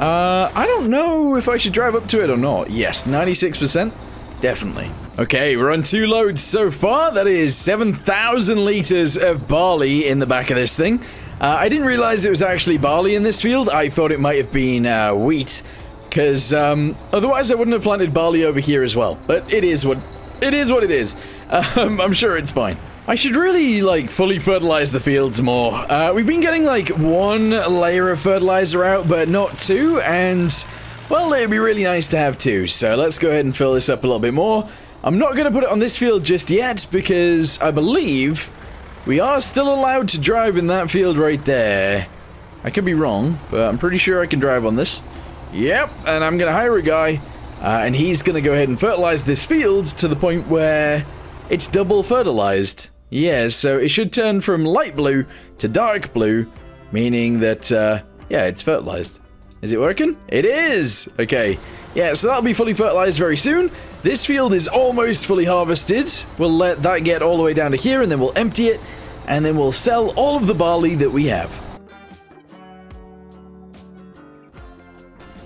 I don't know if I should drive up to it or not. Yes, 96%. Definitely. Okay, we're on 2 loads so far. That is 7,000 liters of barley in the back of this thing. I didn't realize it was actually barley in this field. I thought it might have been wheat, because otherwise I wouldn't have planted barley over here as well. But it is what it is. I'm sure it's fine. I should really, like, fully fertilize the fields more. We've been getting, like, 1 layer of fertilizer out, but not 2, and, well, it'd be really nice to have 2. So let's go ahead and fill this up a little bit more. I'm not going to put it on this field just yet, because I believe we are still allowed to drive in that field right there. I could be wrong, but I'm pretty sure I can drive on this. Yep, and I'm going to hire a guy, and he's going to go ahead and fertilize this field to the point where it's double fertilized. Yeah, so it should turn from light blue to dark blue, meaning that, yeah, it's fertilized. Is it working? It is! Okay. Yeah, so that'll be fully fertilized very soon. This field is almost fully harvested. We'll let that get all the way down to here, and then we'll empty it, and then we'll sell all of the barley that we have.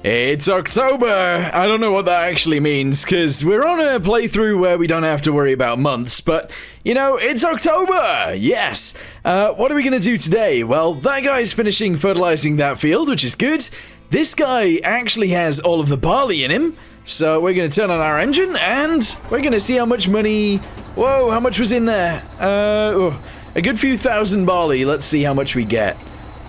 It's October! I don't know what that actually means, because we're on a playthrough where we don't have to worry about months, but, you know, it's October! Yes! What are we going to do today? Well, that guy's finishing fertilizing that field, which is good. This guy actually has all of the barley in him, so we're going to turn on our engine, and we're going to see how much money... Whoa, how much was in there? A good few thousand barley. Let's see how much we get.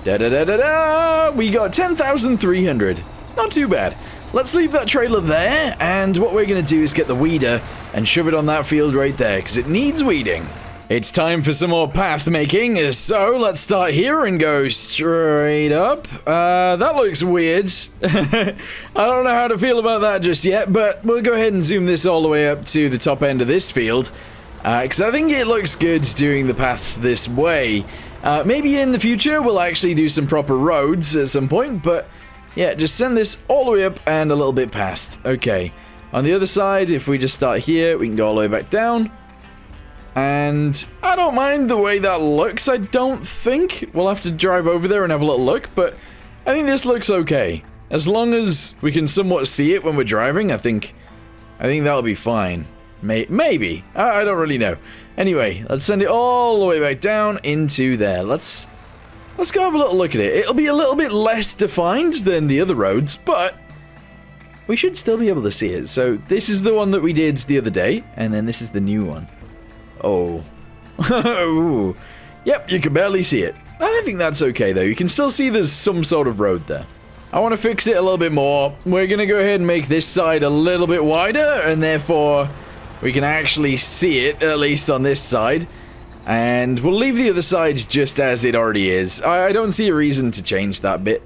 Da-da-da-da-da! We got 10,300. Not too bad. Let's leave that trailer there, and what we're going to do is get the weeder and shove it on that field right there, because it needs weeding. It's time for some more path making, so let's start here and go straight up. That looks weird. I don't know how to feel about that just yet, but we'll go ahead and zoom this all the way up to the top end of this field, because I think it looks good doing the paths this way. Maybe in the future we'll actually do some proper roads at some point, but yeah, just send this all the way up and a little bit past. Okay, on the other side, if we just start here, we can go all the way back down. And I don't mind the way that looks, I don't think. We'll have to drive over there and have a little look, but I think this looks okay. As long as we can somewhat see it when we're driving, I think that'll be fine. Maybe. I don't really know. Anyway, let's send it all the way back down into there. Let's go have a little look at it. It'll be a little bit less defined than the other roads, but we should still be able to see it. So this is the one that we did the other day, and then this is the new one. Oh. Yep, you can barely see it. I think that's okay, though. You can still see there's some sort of road there. I want to fix it a little bit more. We're going to go ahead and make this side a little bit wider, and therefore we can actually see it, at least on this side. And we'll leave the other side just as it already is. I don't see a reason to change that bit.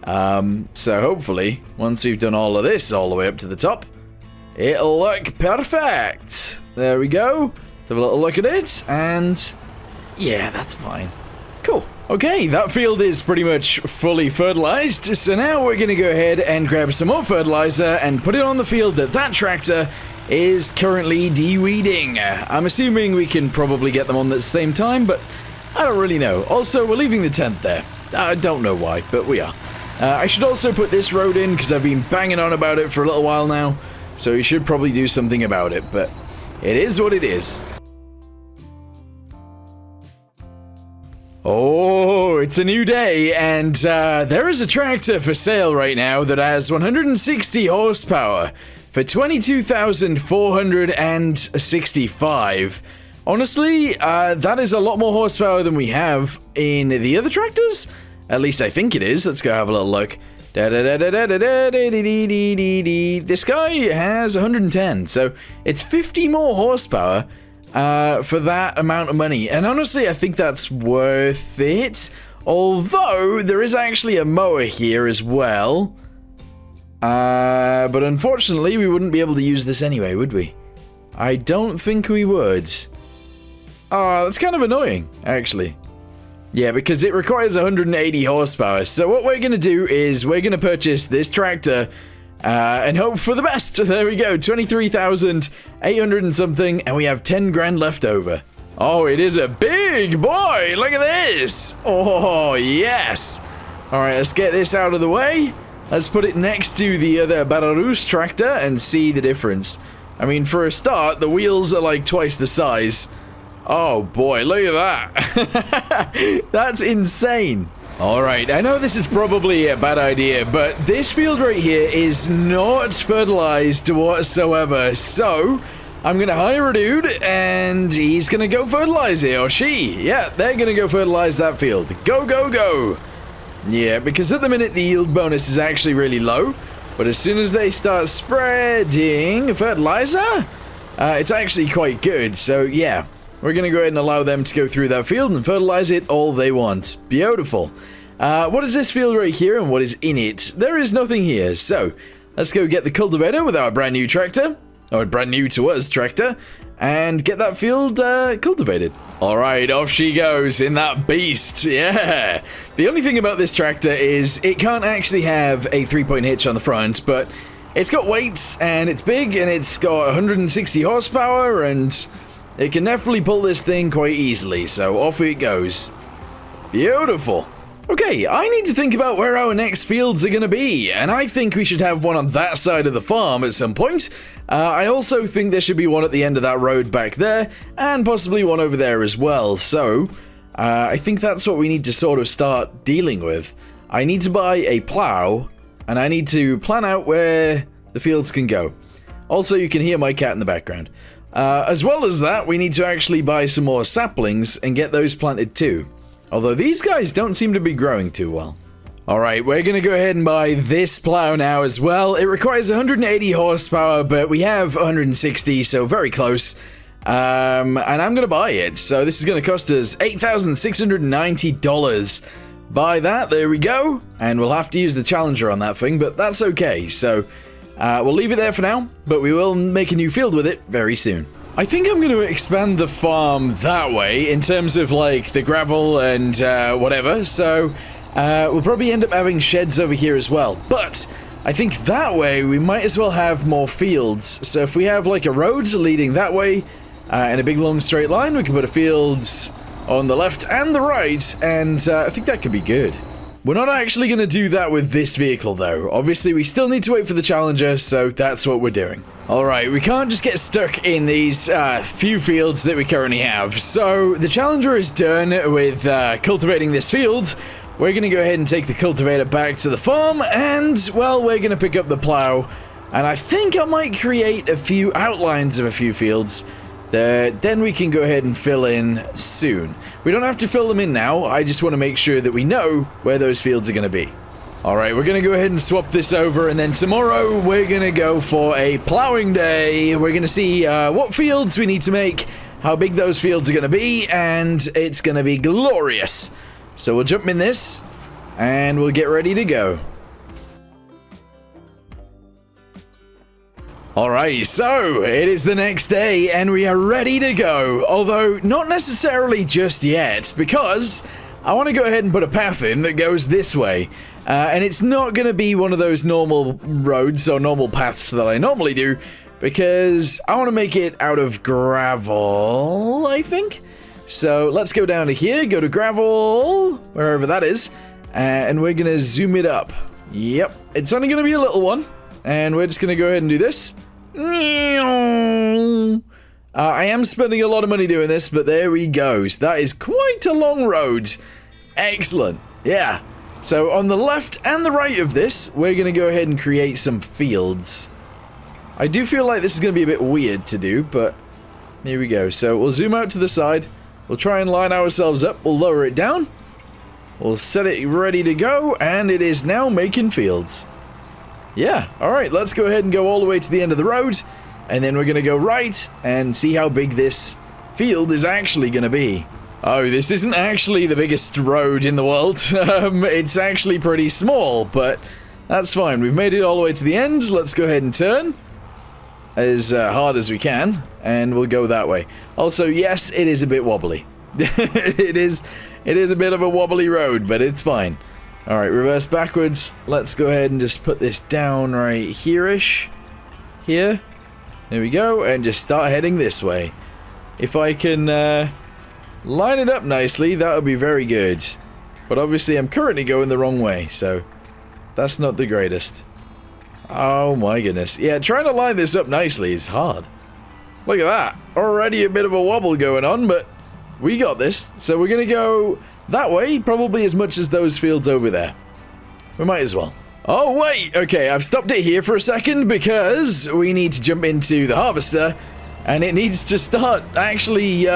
So hopefully, once we've done all of this all the way up to the top, it'll look perfect. There we go. Let's have a little look at it, and yeah, that's fine. Cool. Okay, that field is pretty much fully fertilized, so now we're going to go ahead and grab some more fertilizer and put it on the field that tractor is currently de-weeding. I'm assuming we can probably get them on at the same time, but I don't really know. Also, we're leaving the tent there. I don't know why, but we are. I should also put this road in because I've been banging on about it for a little while now, so we should probably do something about it, but it is what it is. Oh, it's a new day, and there is a tractor for sale right now that has 160 horsepower for $22,465. Honestly, that is a lot more horsepower than we have in the other tractors. At least I think it is. Let's go have a little look. This guy has 110, so it's 50 more horsepower for that amount of money. And honestly, I think that's worth it. Although, there is actually a mower here as well. But unfortunately, we wouldn't be able to use this anyway, would we? I don't think we would. Oh, that's kind of annoying, actually. Yeah, because it requires 180 horsepower. So what we're going to do is we're going to purchase this tractor and hope for the best. There we go, 23,800 and something, and we have 10 grand left over. Oh, it is a big boy. Look at this. Oh, yes. All right, let's get this out of the way. Let's put it next to the other Belarus tractor and see the difference. I mean, for a start, the wheels are like twice the size. Oh boy, look at that. That's insane. Alright, I know this is probably a bad idea, but this field right here is not fertilized whatsoever. So, I'm gonna hire a dude and he's gonna go fertilize it, or she. Yeah, they're gonna go fertilize that field. Go, go, go. Yeah, because at the minute the yield bonus is actually really low, but as soon as they start spreading fertilizer, it's actually quite good. So yeah, we're going to go ahead and allow them to go through that field and fertilize it all they want. Beautiful. What is this field right here and what is in it? There is nothing here, so let's go get the cultivator with our brand new tractor, or brand new to us tractor, and get that field cultivated. Alright, off she goes in that beast, yeah! The only thing about this tractor is it can't actually have a 3-point hitch on the front, but it's got weights, and it's big, and it's got 160 horsepower, and it can definitely pull this thing quite easily, so off it goes. Beautiful. Okay, I need to think about where our next fields are going to be, and I think we should have one on that side of the farm at some point. I also think there should be one at the end of that road back there, and possibly one over there as well, so I think that's what we need to sort of start dealing with. I need to buy a plow, and I need to plan out where the fields can go. Also, you can hear my cat in the background. As well as that, we need to actually buy some more saplings and get those planted too. Although these guys don't seem to be growing too well. Alright, we're going to go ahead and buy this plow now as well. It requires 180 horsepower, but we have 160, so very close. And I'm going to buy it. So this is going to cost us $8,690. Buy that, there we go. And we'll have to use the Challenger on that thing, but that's okay. So we'll leave it there for now, but we will make a new field with it very soon. I think I'm going to expand the farm that way in terms of like the gravel and whatever. So we'll probably end up having sheds over here as well. But I think that way we might as well have more fields. So if we have like a road leading that way and a big long straight line, we can put a field on the left and the right. And I think that could be good. We're not actually going to do that with this vehicle though. Obviously we still need to wait for the Challenger, so that's what we're doing. Alright, we can't just get stuck in these few fields that we currently have. So the Challenger is done with cultivating this field. We're going to go ahead and take the cultivator back to the farm, and well, we're going to pick up the plow. And I think I might create a few outlines of a few fields that then we can go ahead and fill in soon. We don't have to fill them in now, I just want to make sure that we know where those fields are going to be. Alright, we're going to go ahead and swap this over, and then tomorrow we're going to go for a plowing day. We're going to see what fields we need to make, how big those fields are going to be, and it's going to be glorious. So we'll jump in this, and we'll get ready to go. Alright, so it is the next day, and we are ready to go. Although, not necessarily just yet, because I want to go ahead and put a path in that goes this way. And it's not going to be one of those normal roads or normal paths that I normally do, because I want to make it out of gravel, I think. So let's go down to here, go to gravel, wherever that is, and we're going to zoom it up. Yep, it's only going to be a little one, and we're just going to go ahead and do this. I am spending a lot of money doing this, but there we go. So that is quite a long road. Excellent. Yeah. So on the left and the right of this, we're going to go ahead and create some fields. I do feel like this is going to be a bit weird to do, but here we go. So we'll zoom out to the side. We'll try and line ourselves up. We'll lower it down. We'll set it ready to go, and it is now making fields. Yeah, alright, let's go ahead and go all the way to the end of the road, and then we're going to go right and see how big this field is actually going to be. Oh, this isn't actually the biggest road in the world. It's actually pretty small, but that's fine. We've made it all the way to the end. Let's go ahead and turn as hard as we can, and we'll go that way. Also, yes, it is a bit wobbly. It is a bit of a wobbly road, but it's fine. Alright, reverse backwards. Let's go ahead and just put this down right here-ish. Here. There we go, and just start heading this way. If I can line it up nicely, that would be very good. But obviously I'm currently going the wrong way, so that's not the greatest. Oh my goodness. Yeah, trying to line this up nicely is hard. Look at that. Already a bit of a wobble going on, but we got this. So we're going to go that way, probably as much as those fields over there. We might as well. Oh, wait. Okay, I've stopped it here for a second because we need to jump into the harvester, and it needs to start actually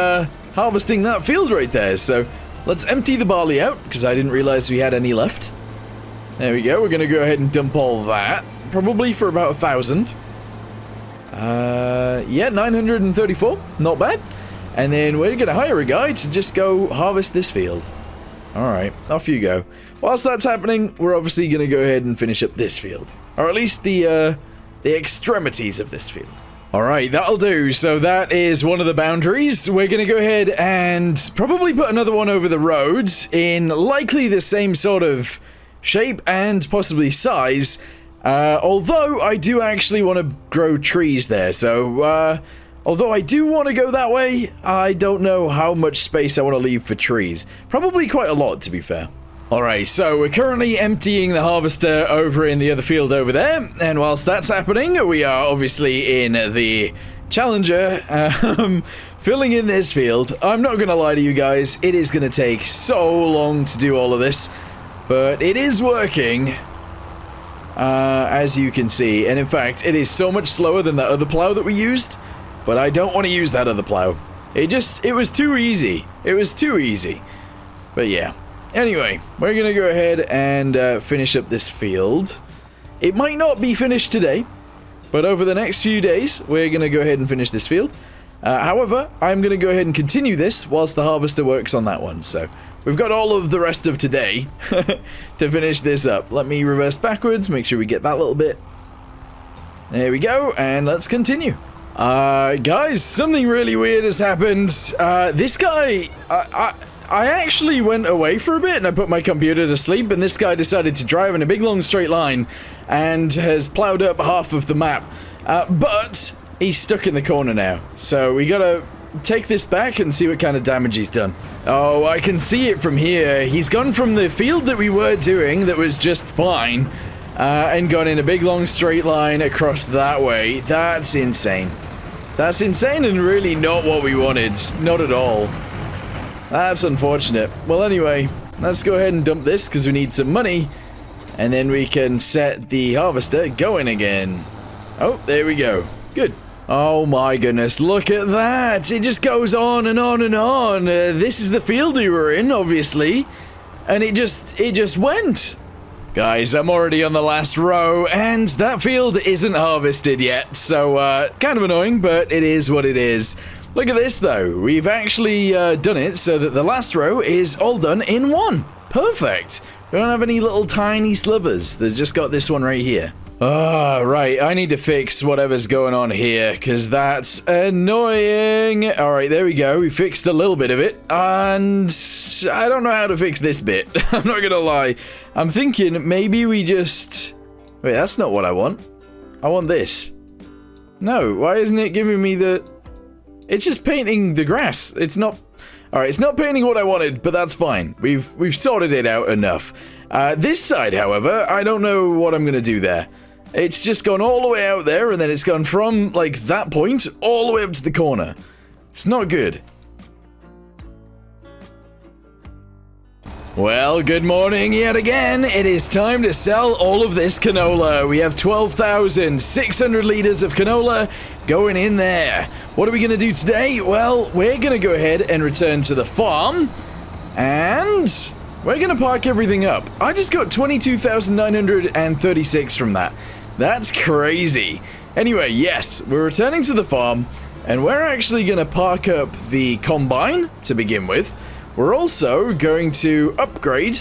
harvesting that field right there. So let's empty the barley out because I didn't realize we had any left. There we go. We're going to go ahead and dump all that, probably for about 1,000. Yeah, 934. Not bad. And then we're going to hire a guy to just go harvest this field. Alright, off you go. Whilst that's happening, we're obviously going to go ahead and finish up this field. Or at least the extremities of this field. Alright, that'll do. So that is one of the boundaries. We're going to go ahead and probably put another one over the road in likely the same sort of shape and possibly size. Although I do actually want to grow trees there. So, although I do want to go that way, I don't know how much space I want to leave for trees. Probably quite a lot, to be fair. Alright, so we're currently emptying the harvester over in the other field over there, and whilst that's happening, we are obviously in the Challenger, filling in this field. I'm not going to lie to you guys, it is going to take so long to do all of this, but it is working, as you can see, and in fact, it is so much slower than that other plow that we used. But I don't want to use that other plow. It was too easy. It was too easy. But yeah. Anyway, we're going to go ahead and finish up this field. It might not be finished today, but over the next few days, we're going to go ahead and finish this field. However, I'm going to go ahead and continue this whilst the harvester works on that one. So we've got all of the rest of today to finish this up. Let me reverse backwards, make sure we get that little bit. There we go, and let's continue. Guys, something really weird has happened. This guy, I actually went away for a bit and I put my computer to sleep, and this guy decided to drive in a big long straight line and has plowed up half of the map. But he's stuck in the corner now. So we gotta take this back and see what kind of damage he's done. Oh, I can see it from here. He's gone from the field that we were doing that was just fine, and gone in a big long straight line across that way. That's insane. That's insane and really not what we wanted. Not at all. That's unfortunate. Well, anyway, let's go ahead and dump this because we need some money. And then we can set the harvester going again. Oh, there we go. Good. Oh my goodness, look at that. It just goes on and on and on. This is the field we were in, obviously. And it just went. Guys, I'm already on the last row, and that field isn't harvested yet, so kind of annoying, but it is what it is. Look at this, though. We've actually done it so that the last row is all done in one. Perfect. We don't have any little tiny slivers. They've just got this one right here. Ah, right. I need to fix whatever's going on here, because that's annoying. All right, there we go. We fixed a little bit of it, and I don't know how to fix this bit. I'm not going to lie. I'm thinking maybe we just... Wait, that's not what I want. I want this. No, why isn't it giving me the... It's just painting the grass. It's not... Alright, it's not painting what I wanted, but that's fine. We've sorted it out enough. This side, however, I don't know what I'm gonna do there. It's just gone all the way out there, and then it's gone from, like, that point all the way up to the corner. It's not good. Well, good morning yet again. It is time to sell all of this canola. We have 12,600 liters of canola going in there. What are we going to do today? Well, we're going to go ahead and return to the farm, and we're going to park everything up. I just got 22,936 from that. That's crazy. Anyway, yes, we're returning to the farm, and we're actually going to park up the combine to begin with. We're also going to upgrade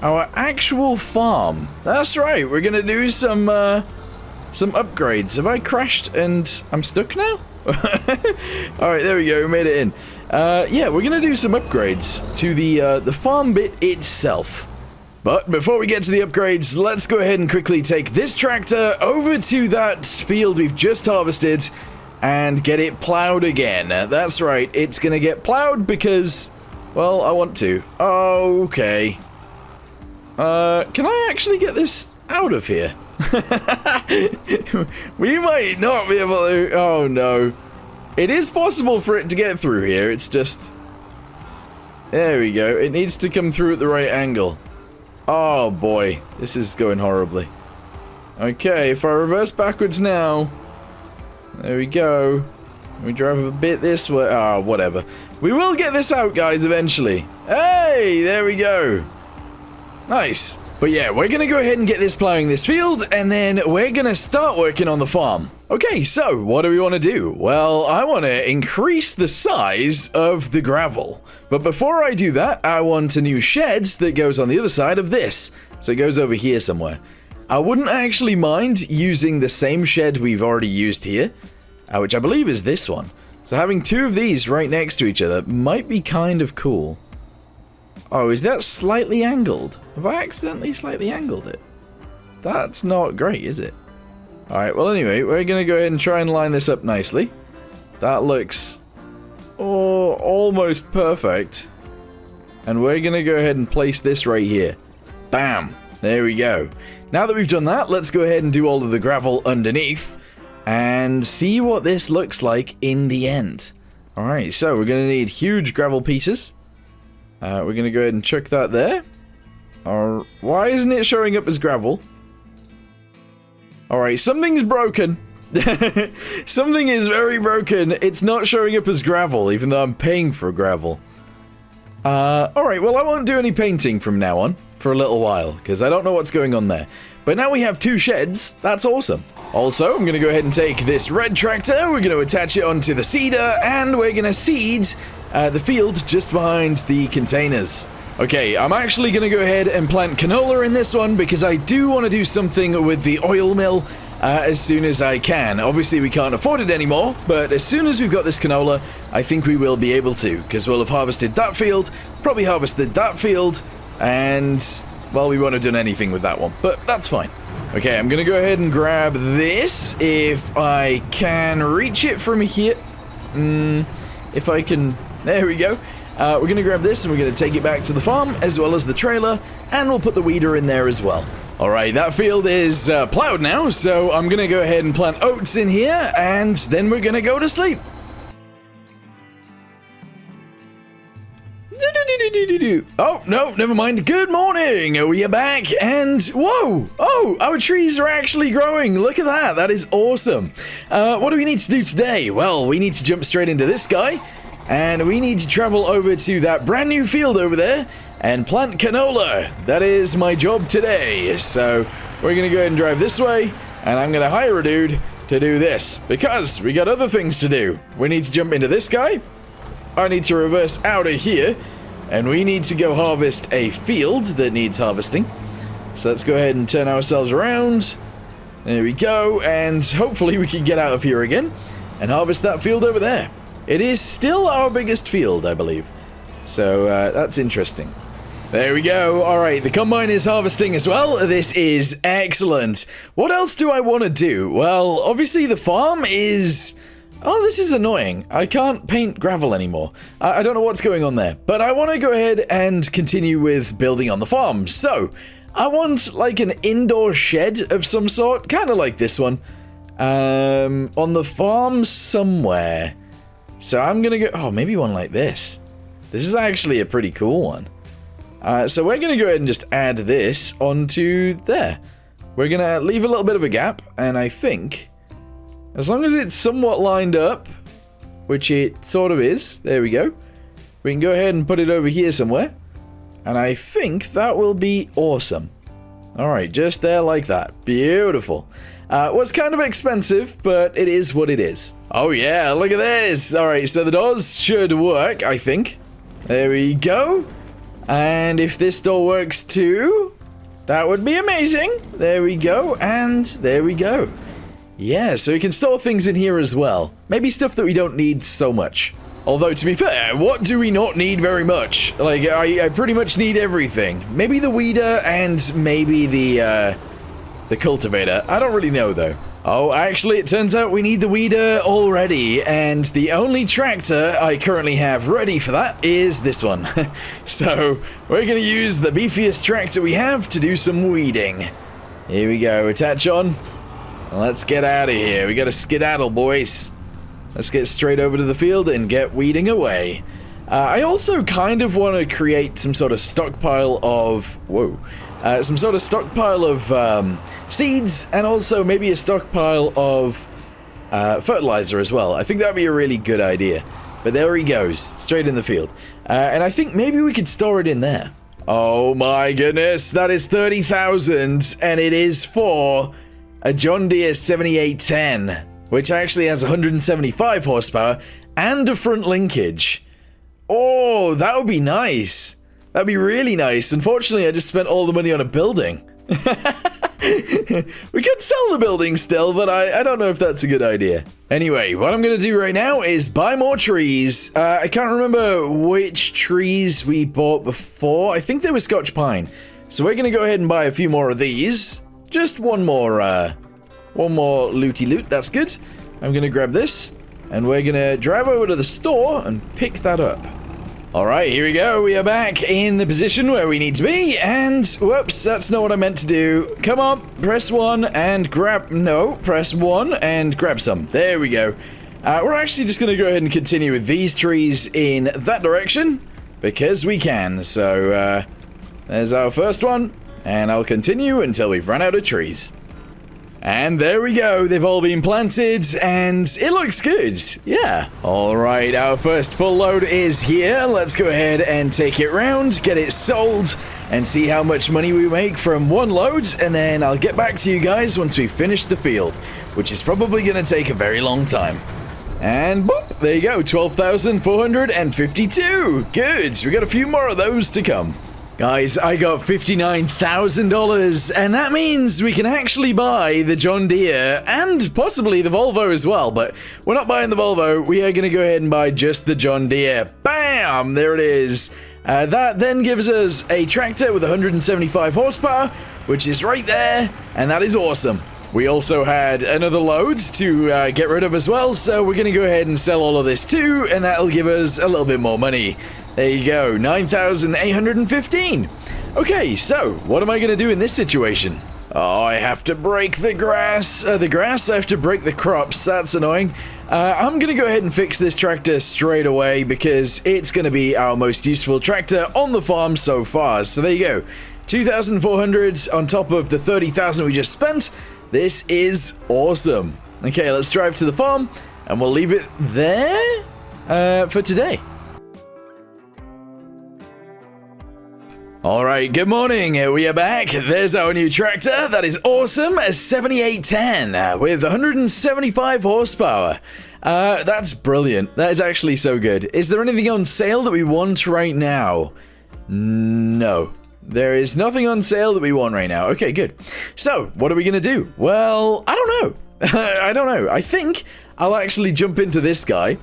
our actual farm. That's right, we're gonna do some upgrades. Have I crashed and I'm stuck now? Alright, there we go, we made it in. Yeah, we're gonna do some upgrades to the farm bit itself. But before we get to the upgrades, let's go ahead and quickly take this tractor over to that field we've just harvested and get it plowed again. That's right, it's gonna get plowed because... Well, I want to. Okay. Can I actually get this out of here? We might not be able to... Oh, no. It is possible for it to get through here. It's just... There we go. It needs to come through at the right angle. Oh, boy. This is going horribly. Okay, if I reverse backwards now... There we go. We drive a bit this way. Ah, whatever. We will get this out, guys, eventually. Hey, there we go. Nice. But yeah, we're going to go ahead and get this plowing this field, and then we're going to start working on the farm. Okay, so what do we want to do? Well, I want to increase the size of the gravel. But before I do that, I want a new shed that goes on the other side of this. So it goes over here somewhere. I wouldn't actually mind using the same shed we've already used here. Which I believe is this one. So having two of these right next to each other might be kind of cool. Oh, is that slightly angled? Have I accidentally slightly angled it? That's not great, is it? Alright, well anyway, we're going to go ahead and try and line this up nicely. That looks almost perfect. And we're going to go ahead and place this right here. Bam! There we go. Now that we've done that, let's go ahead and do all of the gravel underneath. And see what this looks like in the end. Alright, so we're going to need huge gravel pieces. We're going to go ahead and chuck that there. Why isn't it showing up as gravel? Alright, something's broken. Something is very broken. It's not showing up as gravel, even though I'm paying for gravel. Alright, well I won't do any painting from now on. For a little while, because I don't know what's going on there. But now we have two sheds. That's awesome. Also, I'm going to go ahead and take this red tractor, we're going to attach it onto the seeder, and we're going to seed the field just behind the containers. Okay, I'm actually going to go ahead and plant canola in this one, because I do want to do something with the oil mill as soon as I can. Obviously, we can't afford it anymore, but as soon as we've got this canola, I think we will be able to, because we'll have harvested that field, probably harvested that field, and, well, we won't have done anything with that one, but that's fine. Okay, I'm gonna go ahead and grab this, if I can reach it from here. If I can, there we go. We're gonna grab this and we're gonna take it back to the farm, as well as the trailer, and we'll put the weeder in there as well. Alright, that field is plowed now, so I'm gonna go ahead and plant oats in here, and then we're gonna go to sleep. Oh, no, never mind. Good morning. We are back, and whoa! Oh, our trees are actually growing. Look at that. That is awesome. What do we need to do today? Well, we need to jump straight into this guy, and we need to travel over to that brand new field over there and plant canola. That is my job today. So we're going to go ahead and drive this way, and I'm going to hire a dude to do this because we got other things to do. We need to jump into this guy. I need to reverse out of here, and we need to go harvest a field that needs harvesting. So let's go ahead and turn ourselves around. There we go, and hopefully we can get out of here again and harvest that field over there. It is still our biggest field, I believe. So that's interesting. There we go. All right, the combine is harvesting as well. This is excellent. What else do I want to do? Well, obviously the farm is... Oh, this is annoying. I can't paint gravel anymore. I don't know what's going on there. But I want to go ahead and continue with building on the farm. So, I want like an indoor shed of some sort. Kind of like this one. On the farm somewhere. So I'm going to go... Oh, maybe one like this. This is actually a pretty cool one. So we're going to go ahead and just add this onto there. We're going to leave a little bit of a gap. And I think... As long as it's somewhat lined up, which it sort of is, there we go. We can go ahead and put it over here somewhere. And I think that will be awesome. Alright, just there like that. Beautiful. Was kind of expensive, but it is what it is. Oh yeah, look at this. Alright, so the doors should work, I think. There we go. And if this door works too, that would be amazing. There we go, and there we go. Yeah, so we can store things in here as well. Maybe stuff that we don't need so much. Although, to be fair, what do we not need very much? Like, I pretty much need everything. Maybe the weeder and maybe the cultivator. I don't really know, though. Oh, actually, it turns out we need the weeder already, and the only tractor I currently have ready for that is this one. So, we're going to use the beefiest tractor we have to do some weeding. Here we go, attach on. Let's get out of here. We gotta skedaddle, boys. Let's get straight over to the field and get weeding away. I also kind of want to create some sort of stockpile of... Whoa. Some sort of stockpile of seeds, and also maybe a stockpile of fertilizer as well. I think that'd be a really good idea. But there he goes, straight in the field. And I think maybe we could store it in there. Oh my goodness, that is 30,000, and it is for... a John Deere 7810, which actually has 175 horsepower and a front linkage. Oh, that would be nice. That'd be really nice. Unfortunately, I just spent all the money on a building. We could sell the building still, but I don't know if that's a good idea. Anyway, what I'm going to do right now is buy more trees. I can't remember which trees we bought before. I think they were Scotch pine. So we're going to go ahead and buy a few more of these. Just one more looty loot, that's good. I'm gonna grab this, and we're gonna drive over to the store and pick that up. Alright, here we go, we are back in the position where we need to be, and whoops, that's not what I meant to do. Come on, press 1 and grab, no, press 1 and grab some. There we go. We're actually just gonna go ahead and continue with these trees in that direction, because we can, so there's our first one. And I'll continue until we've run out of trees. And there we go, they've all been planted, and it looks good, yeah. Alright, our first full load is here. Let's go ahead and take it round, get it sold, and see how much money we make from one load, and then I'll get back to you guys once we've finished the field, which is probably going to take a very long time. And boop, there you go, 12,452. Good, we got a few more of those to come. Guys, I got $59,000, and that means we can actually buy the John Deere and possibly the Volvo as well, but we're not buying the Volvo. We are going to go ahead and buy just the John Deere. Bam! There it is. That then gives us a tractor with 175 horsepower, which is right there, and that is awesome. We also had another load to get rid of as well, so we're going to go ahead and sell all of this too, and that'll give us a little bit more money. There you go, 9,815. Okay, so what am I going to do in this situation? Oh, I have to break the grass. I have to break the crops. That's annoying. I'm going to go ahead and fix this tractor straight away because it's going to be our most useful tractor on the farm so far. So there you go, 2,400 on top of the 30,000 we just spent. This is awesome. Okay, let's drive to the farm and we'll leave it there for today. Alright, good morning, we are back. There's our new tractor, that is awesome, a 7810 with 175 horsepower. That's brilliant, that is actually so good. Is there anything on sale that we want right now? No. There is nothing on sale that we want right now. Okay, good. So, what are we gonna do? Well, I don't know. I don't know. I think I'll actually jump into this guy.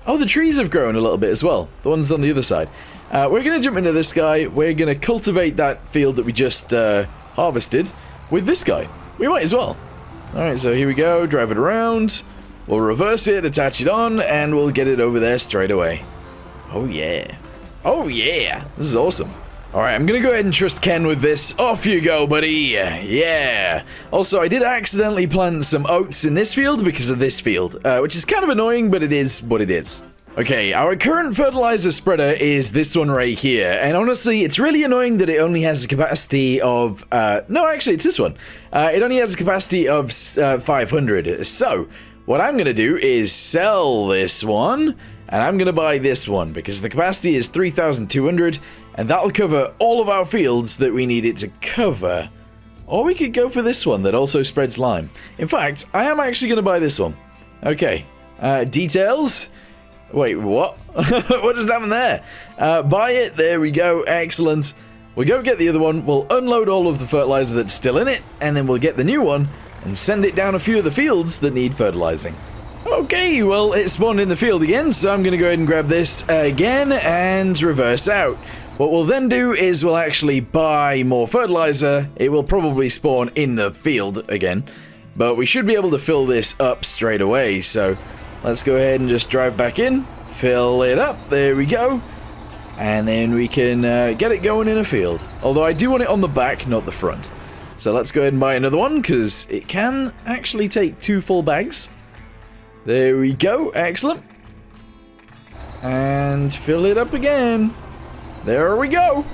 Oh, the trees have grown a little bit as well. The ones on the other side. We're gonna jump into this guy. We're gonna cultivate that field that we just harvested with this guy. We might as well. Alright, so here we go. Drive it around. We'll reverse it, attach it on, and we'll get it over there straight away. Oh, yeah. Oh, yeah. This is awesome. Alright, I'm gonna go ahead and trust Ken with this. Off you go, buddy. Yeah. Also, I did accidentally plant some oats in this field because of this field, which is kind of annoying, but it is what it is. Okay, our current fertilizer spreader is this one right here, and honestly, it's really annoying that it only has a capacity of, no, actually, it's this one. It only has a capacity of 500, so what I'm gonna do is sell this one, and I'm gonna buy this one, because the capacity is 3,200, and that'll cover all of our fields that we need it to cover. Or we could go for this one that also spreads lime. In fact, I am actually gonna buy this one. Okay, details. Wait, what? What just happened there? Buy it, there we go, excellent. We'll go get the other one, we'll unload all of the fertilizer that's still in it, and then we'll get the new one, and send it down a few of the fields that need fertilizing. Okay, well, it spawned in the field again, so I'm gonna go ahead and grab this again, and reverse out. What we'll then do is we'll actually buy more fertilizer. It will probably spawn in the field again, but we should be able to fill this up straight away, so let's go ahead and just drive back in, fill it up, there we go, and then we can get it going in a field. Although I do want it on the back, not the front. So let's go ahead and buy another one, because it can actually take 2 full bags. There we go, excellent. And fill it up again. There we go.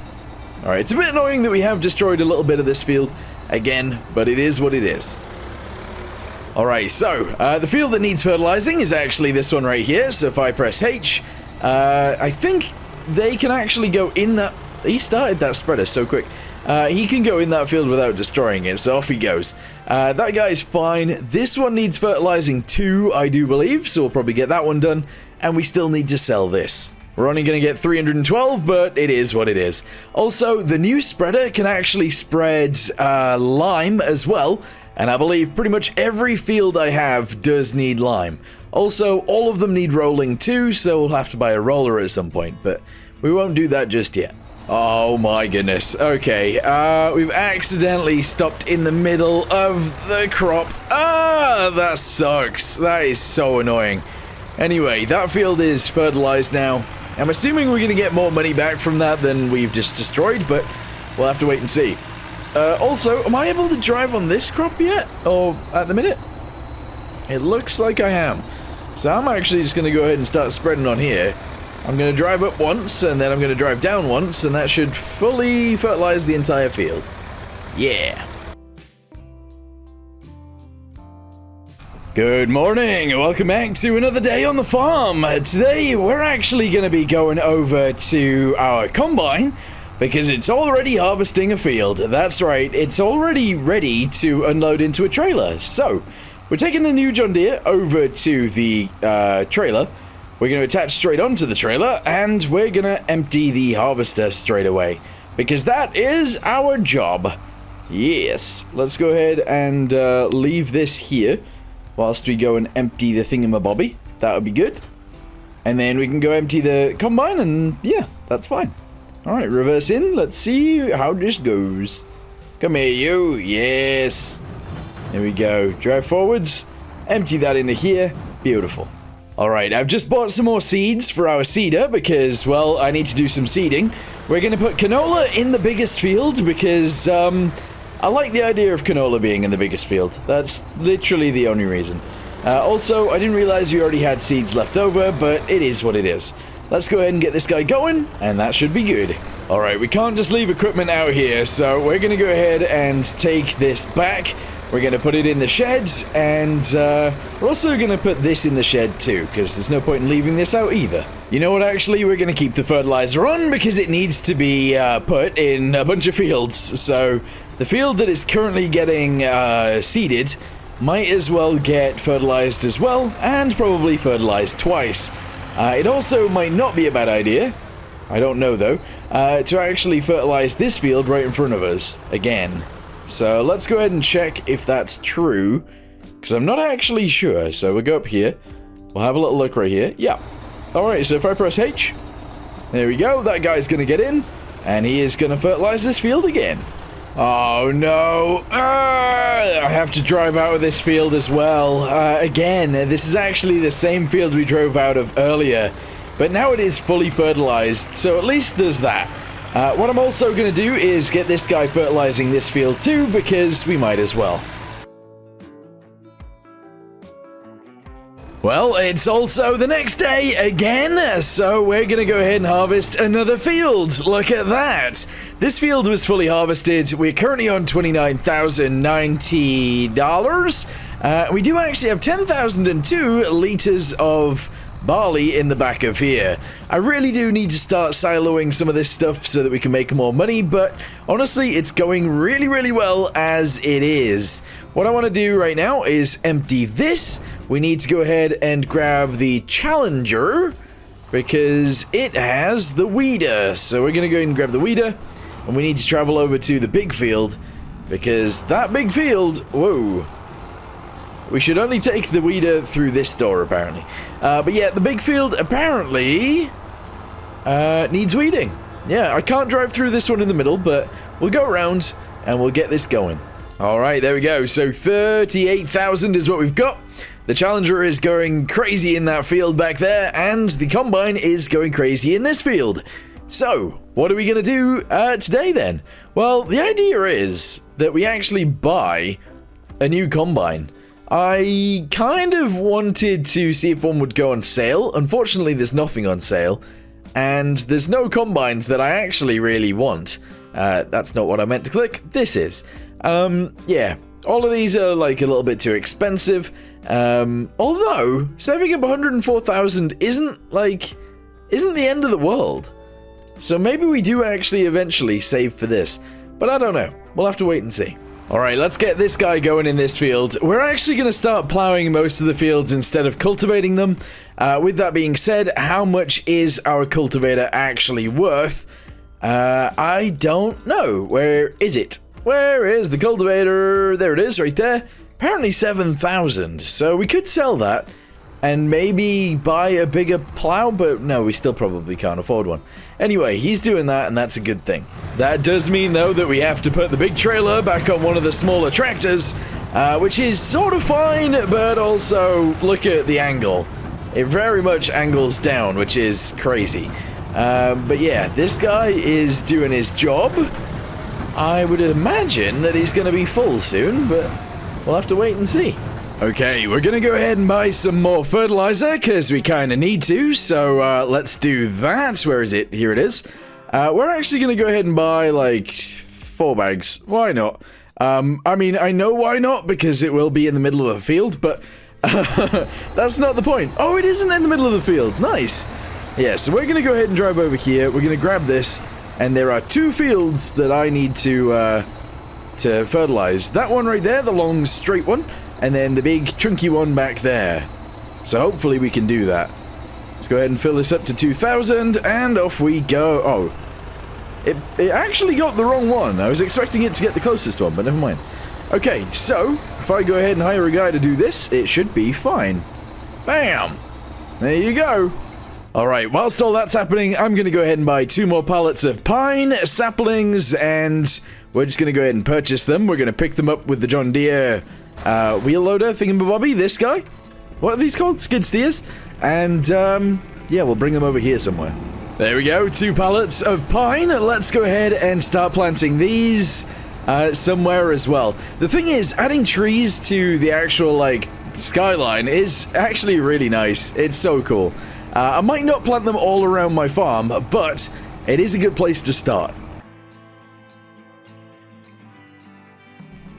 Alright, it's a bit annoying that we have destroyed a little bit of this field again, but it is what it is. Alright, so, the field that needs fertilizing is actually this one right here, so if I press H, I think they can actually go in that... He started that spreader so quick. He can go in that field without destroying it, so off he goes. That guy's fine. This one needs fertilizing too, I do believe, so we'll probably get that one done, and we still need to sell this. We're only going to get 312, but it is what it is. Also, the new spreader can actually spread lime as well, and I believe pretty much every field I have does need lime. Also, all of them need rolling too, so we'll have to buy a roller at some point, but we won't do that just yet. Oh my goodness. Okay, we've accidentally stopped in the middle of the crop. That sucks. That is so annoying. Anyway, that field is fertilized now. I'm assuming we're going to get more money back from that than we've just destroyed, but we'll have to wait and see. Also, am I able to drive on this crop yet? Or at the minute? It looks like I am. So I'm actually just going to go ahead and start spreading on here. I'm going to drive up once, and then I'm going to drive down once, and that should fully fertilize the entire field. Yeah. Good morning, welcome back to another day on the farm. Today, we're actually going to be going over to our combine, because it's already harvesting a field. That's right, it's already ready to unload into a trailer. So, we're taking the new John Deere over to the trailer. We're going to attach straight onto the trailer, and we're going to empty the harvester straight away, because that is our job. Yes, let's go ahead and leave this here, whilst we go and empty the thingamabobby. That would be good. And then we can go empty the combine, and yeah, that's fine. Alright, reverse in. Let's see how this goes. Come here, you. Yes. There we go. Drive forwards. Empty that into here. Beautiful. Alright, I've just bought some more seeds for our seeder because, well, I need to do some seeding. We're going to put canola in the biggest field because, I like the idea of canola being in the biggest field. That's literally the only reason. Also, I didn't realize we already had seeds left over, but it is what it is. Let's go ahead and get this guy going, and that should be good. Alright, we can't just leave equipment out here, so we're going to go ahead and take this back We're going to put it in the shed, and we're also going to put this in the shed too, because there's no point in leaving this out either. You know what, actually, we're going to keep the fertilizer on, because it needs to be put in a bunch of fields. So the field that is currently getting seeded might as well get fertilized as well, and probably fertilized twice. It also might not be a bad idea, I don't know though, to actually fertilize this field right in front of us again. So let's go ahead and check if that's true, because I'm not actually sure. So we'll go up here, we'll have a little look right here. Yeah. Alright, so if I press H, there we go, that guy's gonna get in, and he is gonna fertilize this field again. Oh no, I have to drive out of this field as well. Again, this is actually the same field we drove out of earlier, but now it is fully fertilized, so at least there's that. What I'm also going to do is get this guy fertilizing this field too, because we might as well. Well, it's also the next day again, so we're going to go ahead and harvest another field. Look at that. This field was fully harvested. We're currently on $29,090. We do actually have 10,002 liters of barley in the back of here. I really do need to start siloing some of this stuff so that we can make more money, but honestly, it's going really, really well as it is. What I want to do right now is empty this. We need to go ahead and grab the Challenger because it has the weeder. So we're going to go ahead and grab the weeder, and we need to travel over to the big field because that big field, whoa. We should only take the weeder through this door, apparently. But yeah, the big field apparently needs weeding. Yeah, I can't drive through this one in the middle, but we'll go around and we'll get this going. All right, there we go. So 38,000 is what we've got. The Challenger is going crazy in that field back there, and the Combine is going crazy in this field. So, what are we going to do today then? Well, the idea is that we actually buy a new Combine. I kind of wanted to see if one would go on sale. Unfortunately, there's nothing on sale. And there's no combines that I actually really want. That's not what I meant to click. This is. Yeah. All of these are like a little bit too expensive. Although, saving up 104,000 isn't the end of the world. So maybe we do actually eventually save for this. But I don't know. We'll have to wait and see. Alright, let's get this guy going in this field. We're actually going to start plowing most of the fields instead of cultivating them. With that being said, how much is our cultivator actually worth? I don't know. Where is it? Where is the cultivator? There it is, right there. Apparently 7,000, so we could sell that and maybe buy a bigger plow, but no, we still probably can't afford one. Anyway, he's doing that, and that's a good thing. That does mean, though, that we have to put the big trailer back on one of the smaller tractors, which is sort of fine, but also look at the angle. It very much angles down, which is crazy. But yeah, this guy is doing his job. I would imagine that he's going to be full soon, but we'll have to wait and see. Okay, we're going to go ahead and buy some more fertilizer, because we kind of need to, so let's do that. Where is it? Here it is. We're actually going to go ahead and buy, like, 4 bags. Why not? I mean, I know why not, because it will be in the middle of the field, but that's not the point. Oh, it isn't in the middle of the field. Nice. Yeah, so we're going to go ahead and drive over here. We're going to grab this, and there are 2 fields that I need to fertilize. That one right there, the long, straight one, and then the big, chunky one back there. So hopefully we can do that. Let's go ahead and fill this up to 2,000, and off we go. Oh, it actually got the wrong one. I was expecting it to get the closest one, but never mind. Okay, so if I go ahead and hire a guy to do this, it should be fine. Bam! There you go. Alright, whilst all that's happening, I'm going to go ahead and buy 2 more pallets of pine saplings, and we're just going to go ahead and purchase them. We're going to pick them up with the John Deere wheel loader thingamabobby, this guy. What are these called? Skid steers. And, yeah, we'll bring them over here somewhere. There we go, 2 pallets of pine. Let's go ahead and start planting these somewhere as well. The thing is, adding trees to the actual, like, skyline is actually really nice. It's so cool. I might not plant them all around my farm, but it is a good place to start.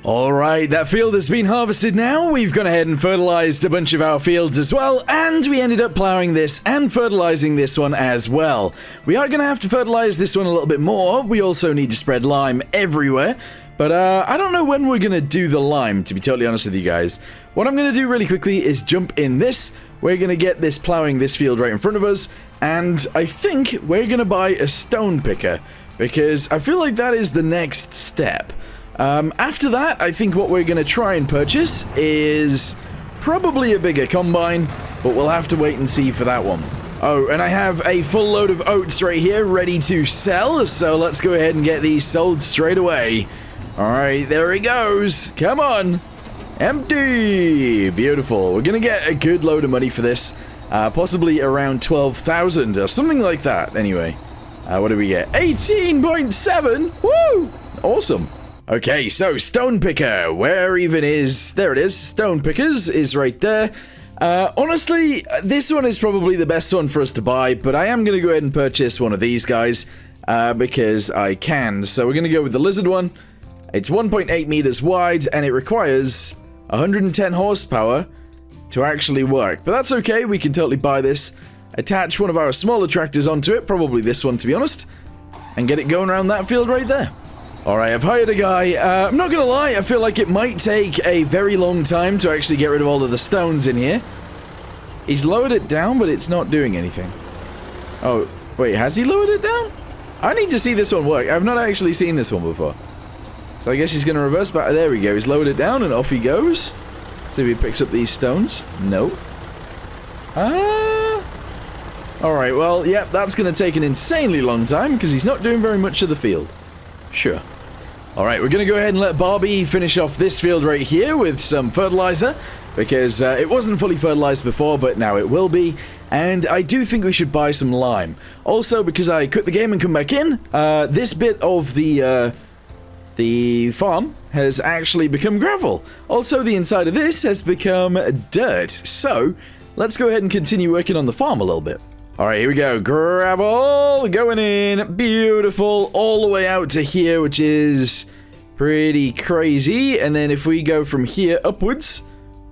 Alright, that field has been harvested now. We've gone ahead and fertilized a bunch of our fields as well, and we ended up plowing this and fertilizing this one as well. We are going to have to fertilize this one a little bit more. We also need to spread lime everywhere, but I don't know when we're going to do the lime, to be totally honest with you guys. What I'm going to do really quickly is jump in this. We're going to get this plowing this field right in front of us, and I think we're going to buy a stone picker, because I feel like that is the next step. After that, I think what we're going to try and purchase is probably a bigger combine, but we'll have to wait and see for that one. Oh, and I have a full load of oats right here ready to sell, so let's go ahead and get these sold straight away. Alright, there he goes. Come on. Empty. Beautiful. We're going to get a good load of money for this, possibly around 12,000 or something like that. Anyway, what do we get? 18.7. Woo! Awesome. Okay, so stone picker, where even is... There it is, stone pickers is right there. Honestly, this one is probably the best one for us to buy, but I am going to go ahead and purchase one of these guys, because I can. So we're going to go with the lizard one. It's 1.8 meters wide, and it requires 110 horsepower to actually work. But that's okay, we can totally buy this, attach one of our smaller tractors onto it, probably this one to be honest, and get it going around that field right there. Alright, I've hired a guy. I'm not gonna lie, I feel like it might take a very long time to actually get rid of all of the stones in here. He's lowered it down, but it's not doing anything. Oh, wait, has he lowered it down? I need to see this one work. I've not actually seen this one before. So I guess he's gonna reverse back. There we go, he's lowered it down and off he goes. See if he picks up these stones. No. Alright, well, yep, that's gonna take an insanely long time because he's not doing very much of the field. Sure. Alright, we're going to go ahead and let Barbie finish off this field right here with some fertilizer, because it wasn't fully fertilized before, but now it will be, and I do think we should buy some lime. Also, because I quit the game and come back in, this bit of the farm has actually become gravel. Also, the inside of this has become dirt, so let's go ahead and continue working on the farm a little bit. Alright, here we go. Gravel going in. Beautiful. All the way out to here, which is pretty crazy. And then if we go from here upwards,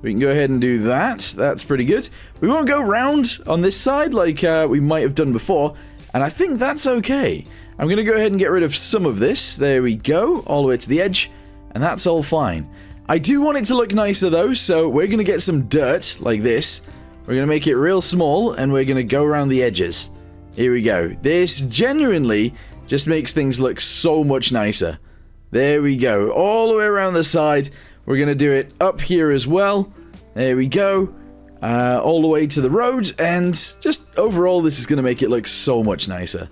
we can go ahead and do that. That's pretty good. We won't go round on this side like we might have done before. And I think that's okay. I'm going to go ahead and get rid of some of this. There we go. All the way to the edge. And that's all fine. I do want it to look nicer though, so we're going to get some dirt like this. We're going to make it real small, and we're going to go around the edges. Here we go. This genuinely just makes things look so much nicer. There we go. All the way around the side. We're going to do it up here as well. There we go. All the way to the road, and just overall, this is going to make it look so much nicer.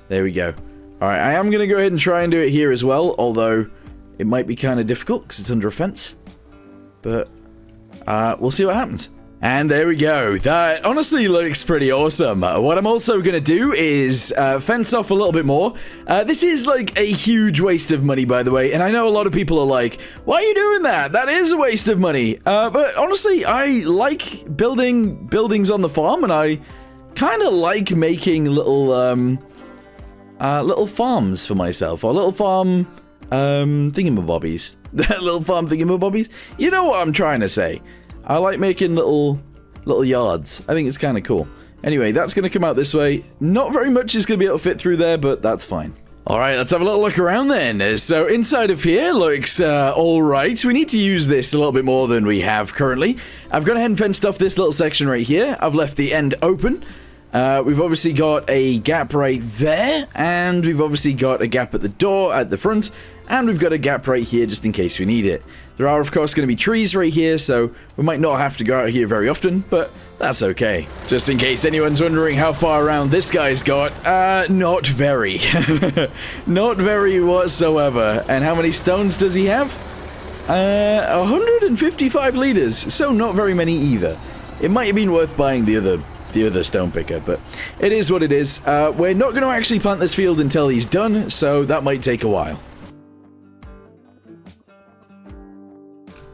There we go. Alright, I am going to go ahead and try and do it here as well, although it might be kind of difficult because it's under a fence. But we'll see what happens. And there we go. That honestly looks pretty awesome. What I'm also going to do is fence off a little bit more. This is like a huge waste of money, by the way. And I know a lot of people are like, why are you doing that? That is a waste of money. But honestly, I like building buildings on the farm. And I kind of like making little farms for myself. Or little farm thingamabobbies. Little farm thingamabobbies. You know what I'm trying to say. I like making little yards. I think it's kind of cool. Anyway, that's going to come out this way. Not very much is going to be able to fit through there, but that's fine. Alright, let's have a little look around then. So inside of here looks alright. We need to use this a little bit more than we have currently. I've gone ahead and fenced off this little section right here. I've left the end open. We've obviously got a gap right there, and we've obviously got a gap at the door at the front, and we've got a gap right here just in case we need it. There are, of course, going to be trees right here, so we might not have to go out here very often, but that's okay. Just in case anyone's wondering how far around this guy's got, not very. Not very whatsoever. And how many stones does he have? 155 liters, so not very many either. It might have been worth buying the other stone picker, but it is what it is. We're not going to actually plant this field until he's done, so that might take a while.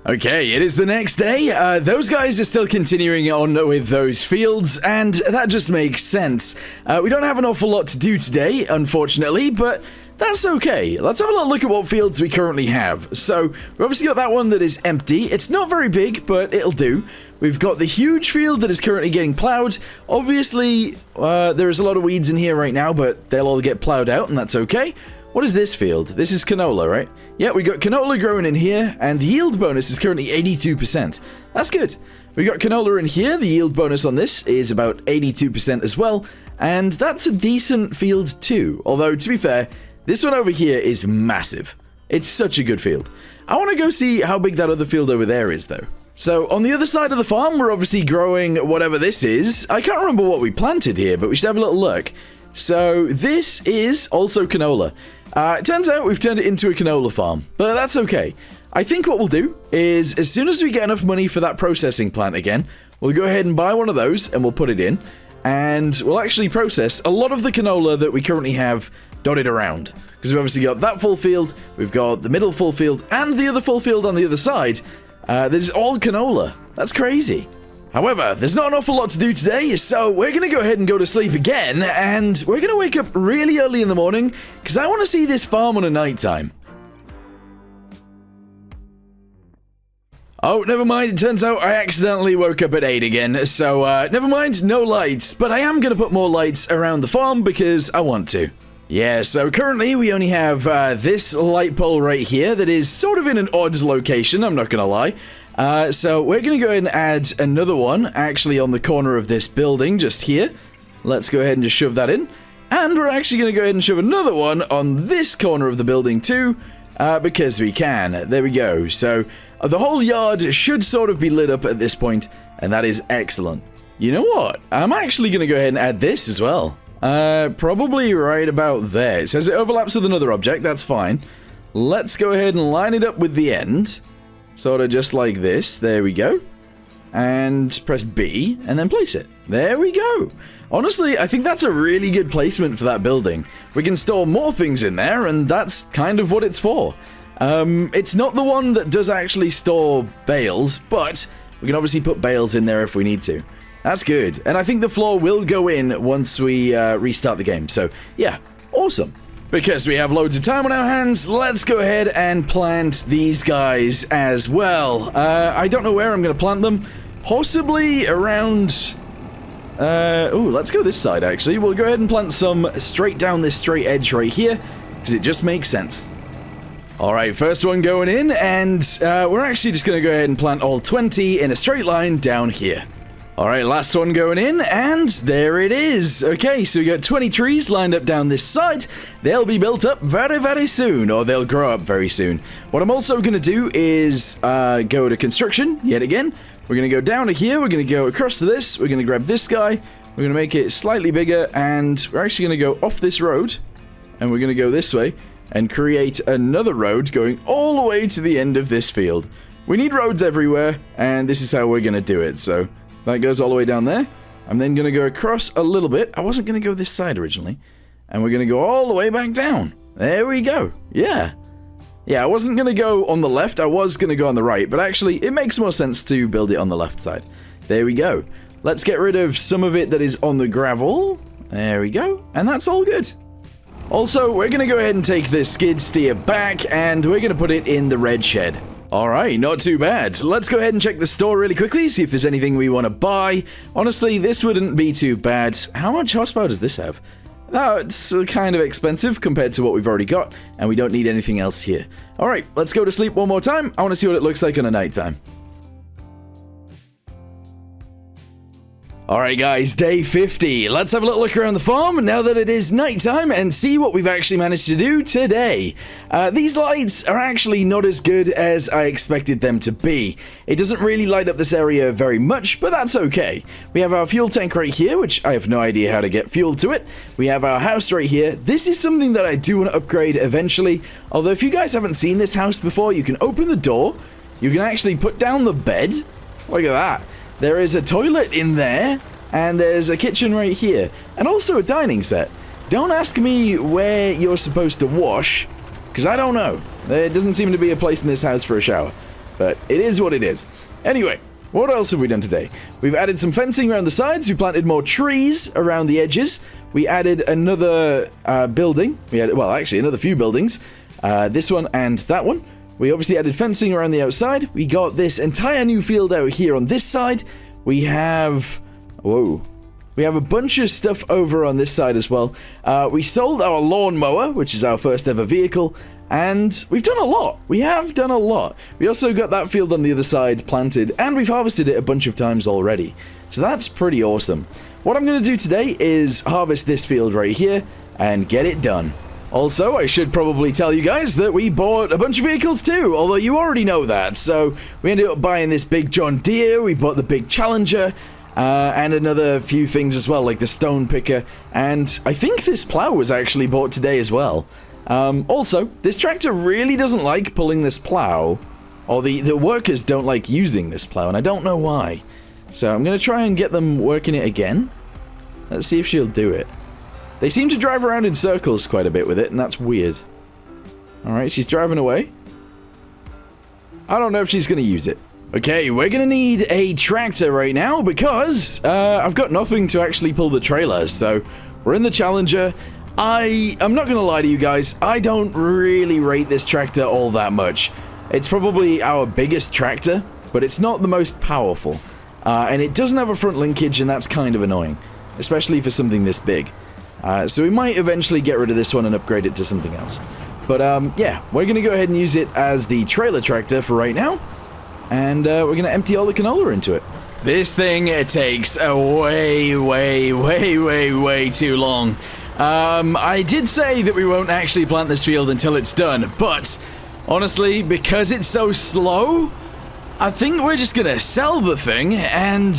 Okay, it is the next day. Those guys are still continuing on with those fields, and that just makes sense. We don't have an awful lot to do today, unfortunately, but that's okay. Let's have a little look at what fields we currently have. So, we've obviously got that one that is empty. It's not very big, but it'll do. We've got the huge field that is currently getting plowed. Obviously, there is a lot of weeds in here right now, but they'll all get plowed out, and that's okay. What is this field? This is canola, right? Yeah, we got canola growing in here, and the yield bonus is currently 82%. That's good. We got canola in here. The yield bonus on this is about 82% as well, and that's a decent field too. Although, to be fair, this one over here is massive. It's such a good field. I want to go see how big that other field over there is, though. So, on the other side of the farm, we're obviously growing whatever this is. I can't remember what we planted here, but we should have a little look. So, this is also canola. It turns out we've turned it into a canola farm, but that's okay. I think what we'll do is, as soon as we get enough money for that processing plant again, we'll go ahead and buy one of those, and we'll put it in, and we'll actually process a lot of the canola that we currently have dotted around. Because we've obviously got that full field, we've got the middle full field, and the other full field on the other side. This is all canola. That's crazy. However, there's not an awful lot to do today, so we're going to go ahead and go to sleep again, and we're going to wake up really early in the morning, because I want to see this farm on a nighttime. Oh, never mind, it turns out I accidentally woke up at 8 again, so never mind, no lights, but I am going to put more lights around the farm because I want to. Yeah, so currently we only have this light pole right here that is sort of in an odd location, I'm not going to lie. So we're going to go ahead and add another one, actually on the corner of this building, just here. Let's go ahead and just shove that in. And we're actually going to go ahead and shove another one on this corner of the building too, because we can. There we go. So the whole yard should sort of be lit up at this point, and that is excellent. You know what? I'm actually going to go ahead and add this as well. Probably right about there. It says it overlaps with another object, that's fine. Let's go ahead and line it up with the end. Sort of just like this. There we go. And press B, and then place it. There we go. Honestly, I think that's a really good placement for that building. We can store more things in there, and that's kind of what it's for. It's not the one that does actually store bales, but we can obviously put bales in there if we need to. That's good. And I think the floor will go in once we restart the game. So, yeah, awesome. Because we have loads of time on our hands, let's go ahead and plant these guys as well. I don't know where I'm going to plant them. Possibly around... oh, let's go this side, actually. We'll go ahead and plant some straight down this straight edge right here, because it just makes sense. Alright, first one going in, and we're actually just going to go ahead and plant all 20 in a straight line down here. Alright, last one going in, and there it is. Okay, so we got 20 trees lined up down this side. They'll be built up very, very soon, or they'll grow up very soon. What I'm also going to do is go to construction, yet again. We're going to go down to here, we're going to go across to this, we're going to grab this guy, we're going to make it slightly bigger, and we're actually going to go off this road, and we're going to go this way, and create another road going all the way to the end of this field. We need roads everywhere, and this is how we're going to do it, so... that goes all the way down there. I'm then going to go across a little bit. I wasn't going to go this side originally. And we're going to go all the way back down. There we go. Yeah. Yeah, I wasn't going to go on the left. I was going to go on the right. But actually, it makes more sense to build it on the left side. There we go. Let's get rid of some of it that is on the gravel. There we go. And that's all good. Also, we're going to go ahead and take the skid steer back. And we're going to put it in the red shed. Alright, not too bad. Let's go ahead and check the store really quickly, see if there's anything we want to buy. Honestly, this wouldn't be too bad. How much horsepower does this have? Oh, it's kind of expensive compared to what we've already got, and we don't need anything else here. Alright, let's go to sleep one more time. I want to see what it looks like on a nighttime. Alright guys, day 50. Let's have a little look around the farm now that it is nighttime and see what we've actually managed to do today. These lights are actually not as good as I expected them to be. It doesn't really light up this area very much, but that's okay. We have our fuel tank right here, which I have no idea how to get fuel to it. We have our house right here. This is something that I do want to upgrade eventually. Although if you guys haven't seen this house before, you can open the door. You can actually put down the bed. Look at that. There is a toilet in there, and there's a kitchen right here, and also a dining set. Don't ask me where you're supposed to wash, because I don't know. There doesn't seem to be a place in this house for a shower, but it is what it is. Anyway, what else have we done today? We've added some fencing around the sides. We planted more trees around the edges. We added another building. We added, well, actually, another few buildings. This one and that one. We obviously added fencing around the outside. We got this entire new field out here on this side. We have... Whoa. We have a bunch of stuff over on this side as well. We sold our lawnmower, which is our first ever vehicle. And we've done a lot. We have done a lot. We also got that field on the other side planted. And we've harvested it a bunch of times already. So that's pretty awesome. What I'm going to do today is harvest this field right here. And get it done. Also, I should probably tell you guys that we bought a bunch of vehicles too, although you already know that. So, we ended up buying this big John Deere, we bought the big Challenger, and another few things as well, like the stone picker, and I think this plow was actually bought today as well. Also, this tractor really doesn't like pulling this plow, or the workers don't like using this plow, and I don't know why. So, I'm going to try and get them working it again. Let's see if she'll do it. They seem to drive around in circles quite a bit with it, and that's weird. Alright, she's driving away. I don't know if she's going to use it. Okay, we're going to need a tractor right now because I've got nothing to actually pull the trailer, so we're in the Challenger. I'm not going to lie to you guys, I don't really rate this tractor all that much. It's probably our biggest tractor, but it's not the most powerful. And it doesn't have a front linkage, and that's kind of annoying, especially for something this big. So we might eventually get rid of this one and upgrade it to something else. But, yeah, we're going to go ahead and use it as the trailer tractor for right now. And we're going to empty all the canola into it. This thing, it takes a way too long. I did say that we won't actually plant this field until it's done. But, honestly, because it's so slow, I think we're just going to sell the thing and,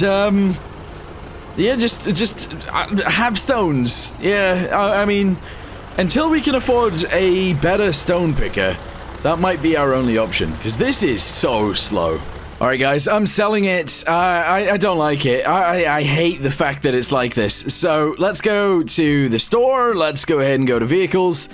yeah, just have stones. Yeah, I mean, until we can afford a better stone picker, that might be our only option, because this is so slow. Alright guys, I'm selling it. I don't like it. I hate the fact that it's like this. So, let's go to the store. Let's go ahead and go to vehicles.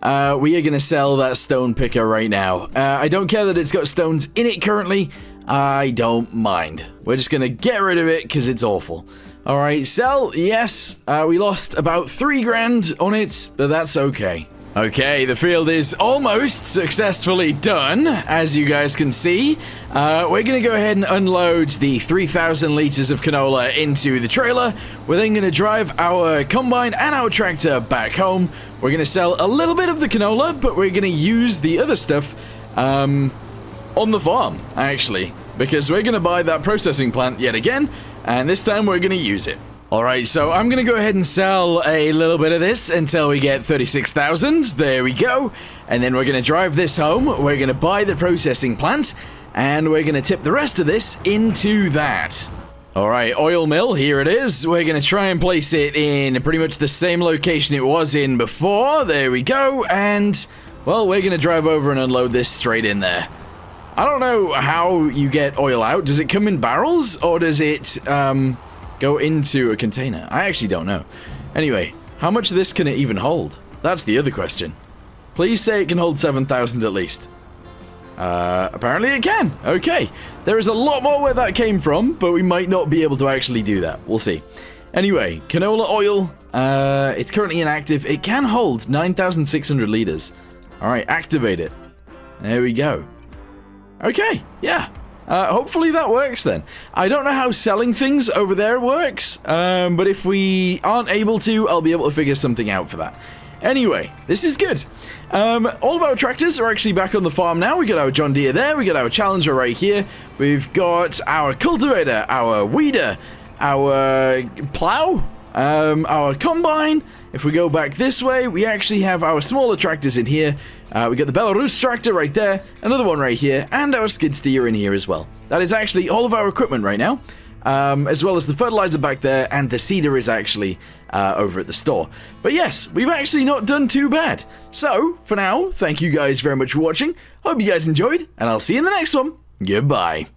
We are going to sell that stone picker right now. I don't care that it's got stones in it currently. I don't mind. We're just going to get rid of it, because it's awful. Alright, sell, yes, we lost about 3 grand on it, but that's okay. Okay, the field is almost successfully done, as you guys can see. We're going to go ahead and unload the 3,000 liters of canola into the trailer. We're then going to drive our combine and our tractor back home. We're going to sell a little bit of the canola, but we're going to use the other stuff on the farm, actually, because we're going to buy that processing plant yet again. And this time we're going to use it. Alright, so I'm going to go ahead and sell a little bit of this until we get 36,000. There we go. And then we're going to drive this home. We're going to buy the processing plant. And we're going to tip the rest of this into that. Alright, oil mill, here it is. We're going to try and place it in pretty much the same location it was in before. There we go. And, well, we're going to drive over and unload this straight in there. I don't know how you get oil out. Does it come in barrels, or does it go into a container? I actually don't know. Anyway, how much of this can it even hold? That's the other question. Please say it can hold 7,000 at least. Apparently it can. Okay. There is a lot more where that came from, but we might not be able to actually do that. We'll see. Anyway, canola oil. It's currently inactive. It can hold 9,600 liters. Alright, activate it. There we go. Okay, yeah. Hopefully that works then. I don't know how selling things over there works, but if we aren't able to, I'll be able to figure something out for that. Anyway, this is good. All of our tractors are actually back on the farm now. We got our John Deere there, we got our Challenger right here, we've got our cultivator, our weeder, our plow, our combine. If we go back this way, we actually have our smaller tractors in here. We got the Belarus tractor right there, another one right here, and our skid steer in here as well. That is actually all of our equipment right now, as well as the fertilizer back there, and the seeder is actually over at the store. But yes, we've actually not done too bad. So, for now, thank you guys very much for watching. Hope you guys enjoyed, and I'll see you in the next one. Goodbye.